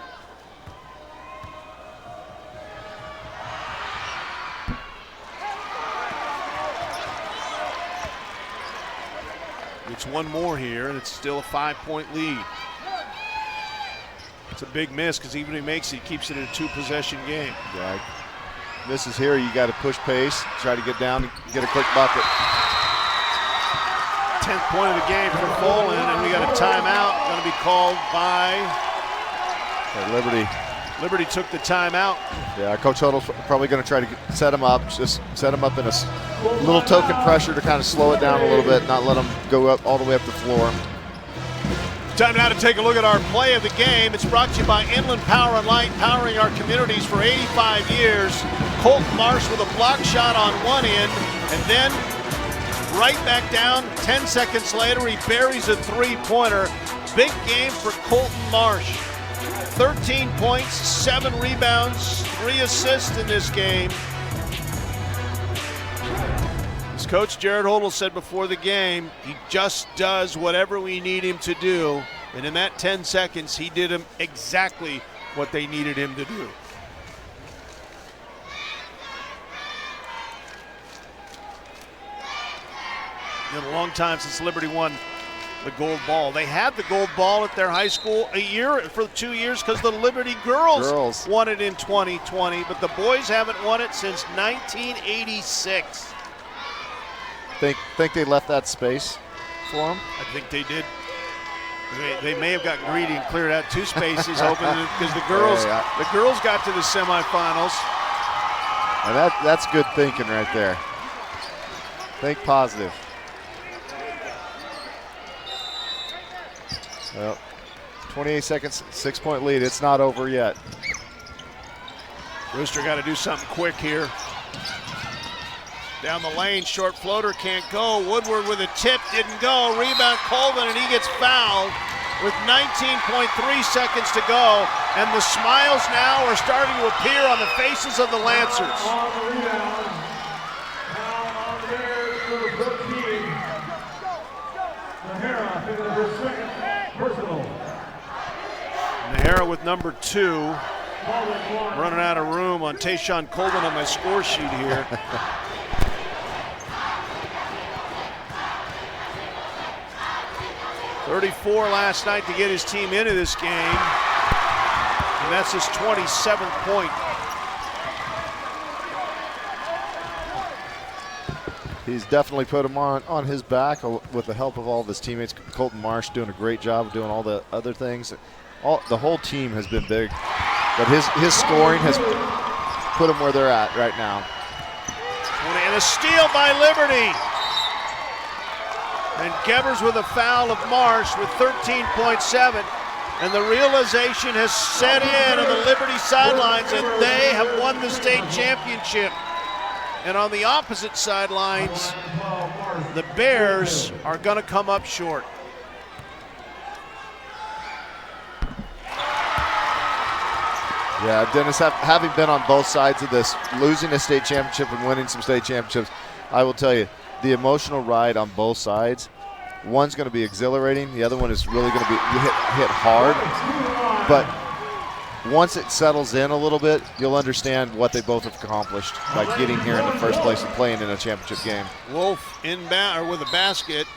It's 1 more here, and it's still a 5-point lead. It's a big miss because even if he makes it, he keeps it in a 2-possession game. Yeah, misses here, you got to push pace, try to get down, get a quick bucket. 10th point of the game for Folan, and we got a timeout going to be called by Liberty. Liberty took the timeout. Yeah, Coach Huddle's probably going to try to set him up, just set him up in a little token pressure to kind of slow it down a little bit, not let him go up all the way up the floor. Time now to take a look at our play of the game. It's brought to you by Inland Power and Light, powering our communities for 85 years. Colton Marsh with a block shot on one end, and then right back down. 10 seconds later, he buries a 3-pointer. Big game for Colton Marsh. 13 points, 7 rebounds, 3 assists in this game. As Coach Jared Hodel said before the game, he just does whatever we need him to do. And in that 10 seconds, he did him exactly what they needed him to do. It's been a long time since Liberty won the gold ball. They had the gold ball at their high school for 2 years because the Liberty girls won it in 2020, but the boys haven't won it since 1986. Think they left that space for them? I think they did. They may have got greedy and cleared out 2 spaces open because the girls got to the semifinals. And that's good thinking right there. Think positive. Well, 28 seconds, 6-point lead. It's not over yet. Brewster got to do something quick here. Down the lane, short floater can't go. Woodward with a tip, didn't go. Rebound Colvin, and he gets fouled with 19.3 seconds to go. And the smiles now are starting to appear on the faces of the Lancers. On the rebound. Now on the air, number 14. Nahara picking up her second personal. Nahara with number 2. Running out of room on Tayshawn Coleman on my score sheet here. .34 last night to get his team into this game. And that's his 27th point. He's definitely put him on his back with the help of all of his teammates. Colton Marsh doing a great job of doing all the other things. The whole team has been big, but his scoring has put them where they're at right now. And a steal by Liberty. And Gebers with a foul of Marsh with 13.7. And the realization has set in on the Liberty sidelines that they have won the state championship. And on the opposite sidelines, the Bears are going to come up short. Yeah, Dennis, having been on both sides of this, losing a state championship and winning some state championships, I will tell you, the emotional ride on both sides, one's going to be exhilarating, the other one is really going to be hit hard. But once it settles in a little bit, you'll understand what they both have accomplished by getting here in the first place and playing in a championship game. Wolf inbound with a basket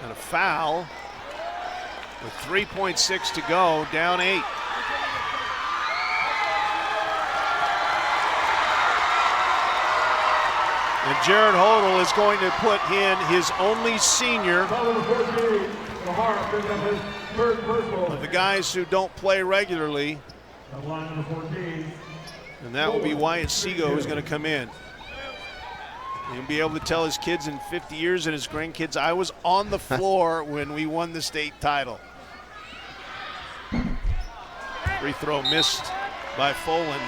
and a foul with 3.6 to go, down 8. And Jared Hodel is going to put in his only senior of the guys who don't play regularly. And that will be Wyatt Seago who's going to come in. He'll be able to tell his kids in 50 years and his grandkids, I was on the floor when we won the state title. Free throw missed by Folan.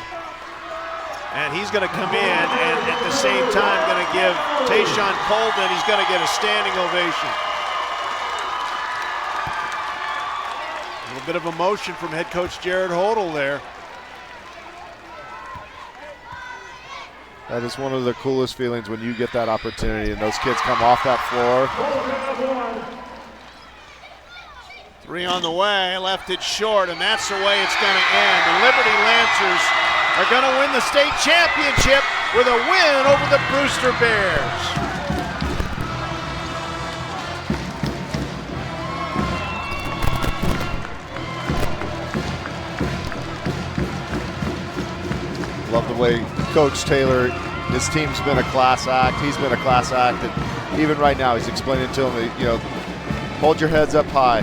And he's going to come in and at the same time going to give Tayshawn Coleman, he's going to get a standing ovation. A little bit of emotion from head coach Jared Hodel there. That is one of the coolest feelings when you get that opportunity and those kids come off that floor. 3 on the way, left it short, and that's the way it's going to end. The Liberty Lancers are going to win the state championship with a win over the Brewster Bears. Love the way Coach Taylor, his team's been a class act. He's been a class act. And even right now, he's explaining to them, you know, hold your heads up high.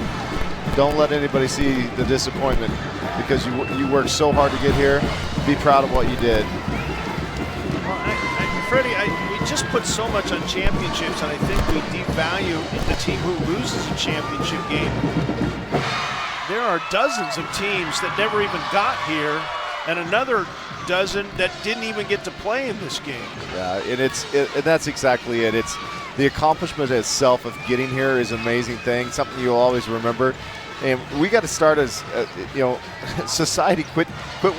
Don't let anybody see the disappointment because you worked so hard to get here. Be proud of what you did. Well, Freddie, we just put so much on championships, and I think we devalue the team who loses a championship game. There are dozens of teams that never even got here, and another dozen that didn't even get to play in this game. Yeah, and and that's exactly it. It's the accomplishment itself of getting here is an amazing thing, something you'll always remember. And we got to start as, society quit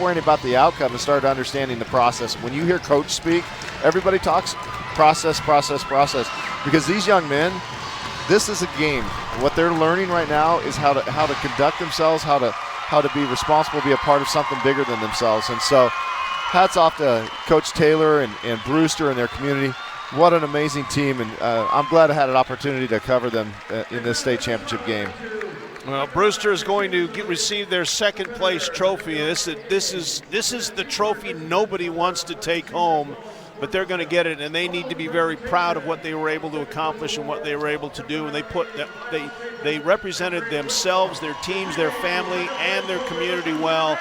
worrying about the outcome and start understanding the process. When you hear coach speak, everybody talks process, because these young men, this is a game. What they're learning right now is how to conduct themselves, how to be responsible, be a part of something bigger than themselves. And so, hats off to Coach Taylor and Brewster and their community. What an amazing team, and I'm glad I had an opportunity to cover them in this state championship game. Well, Brewster is going to receive their second place trophy. This is the trophy nobody wants to take home, but they're going to get it, and they need to be very proud of what they were able to accomplish and what they were able to do. And they represented themselves, their teams, their family, and their community well.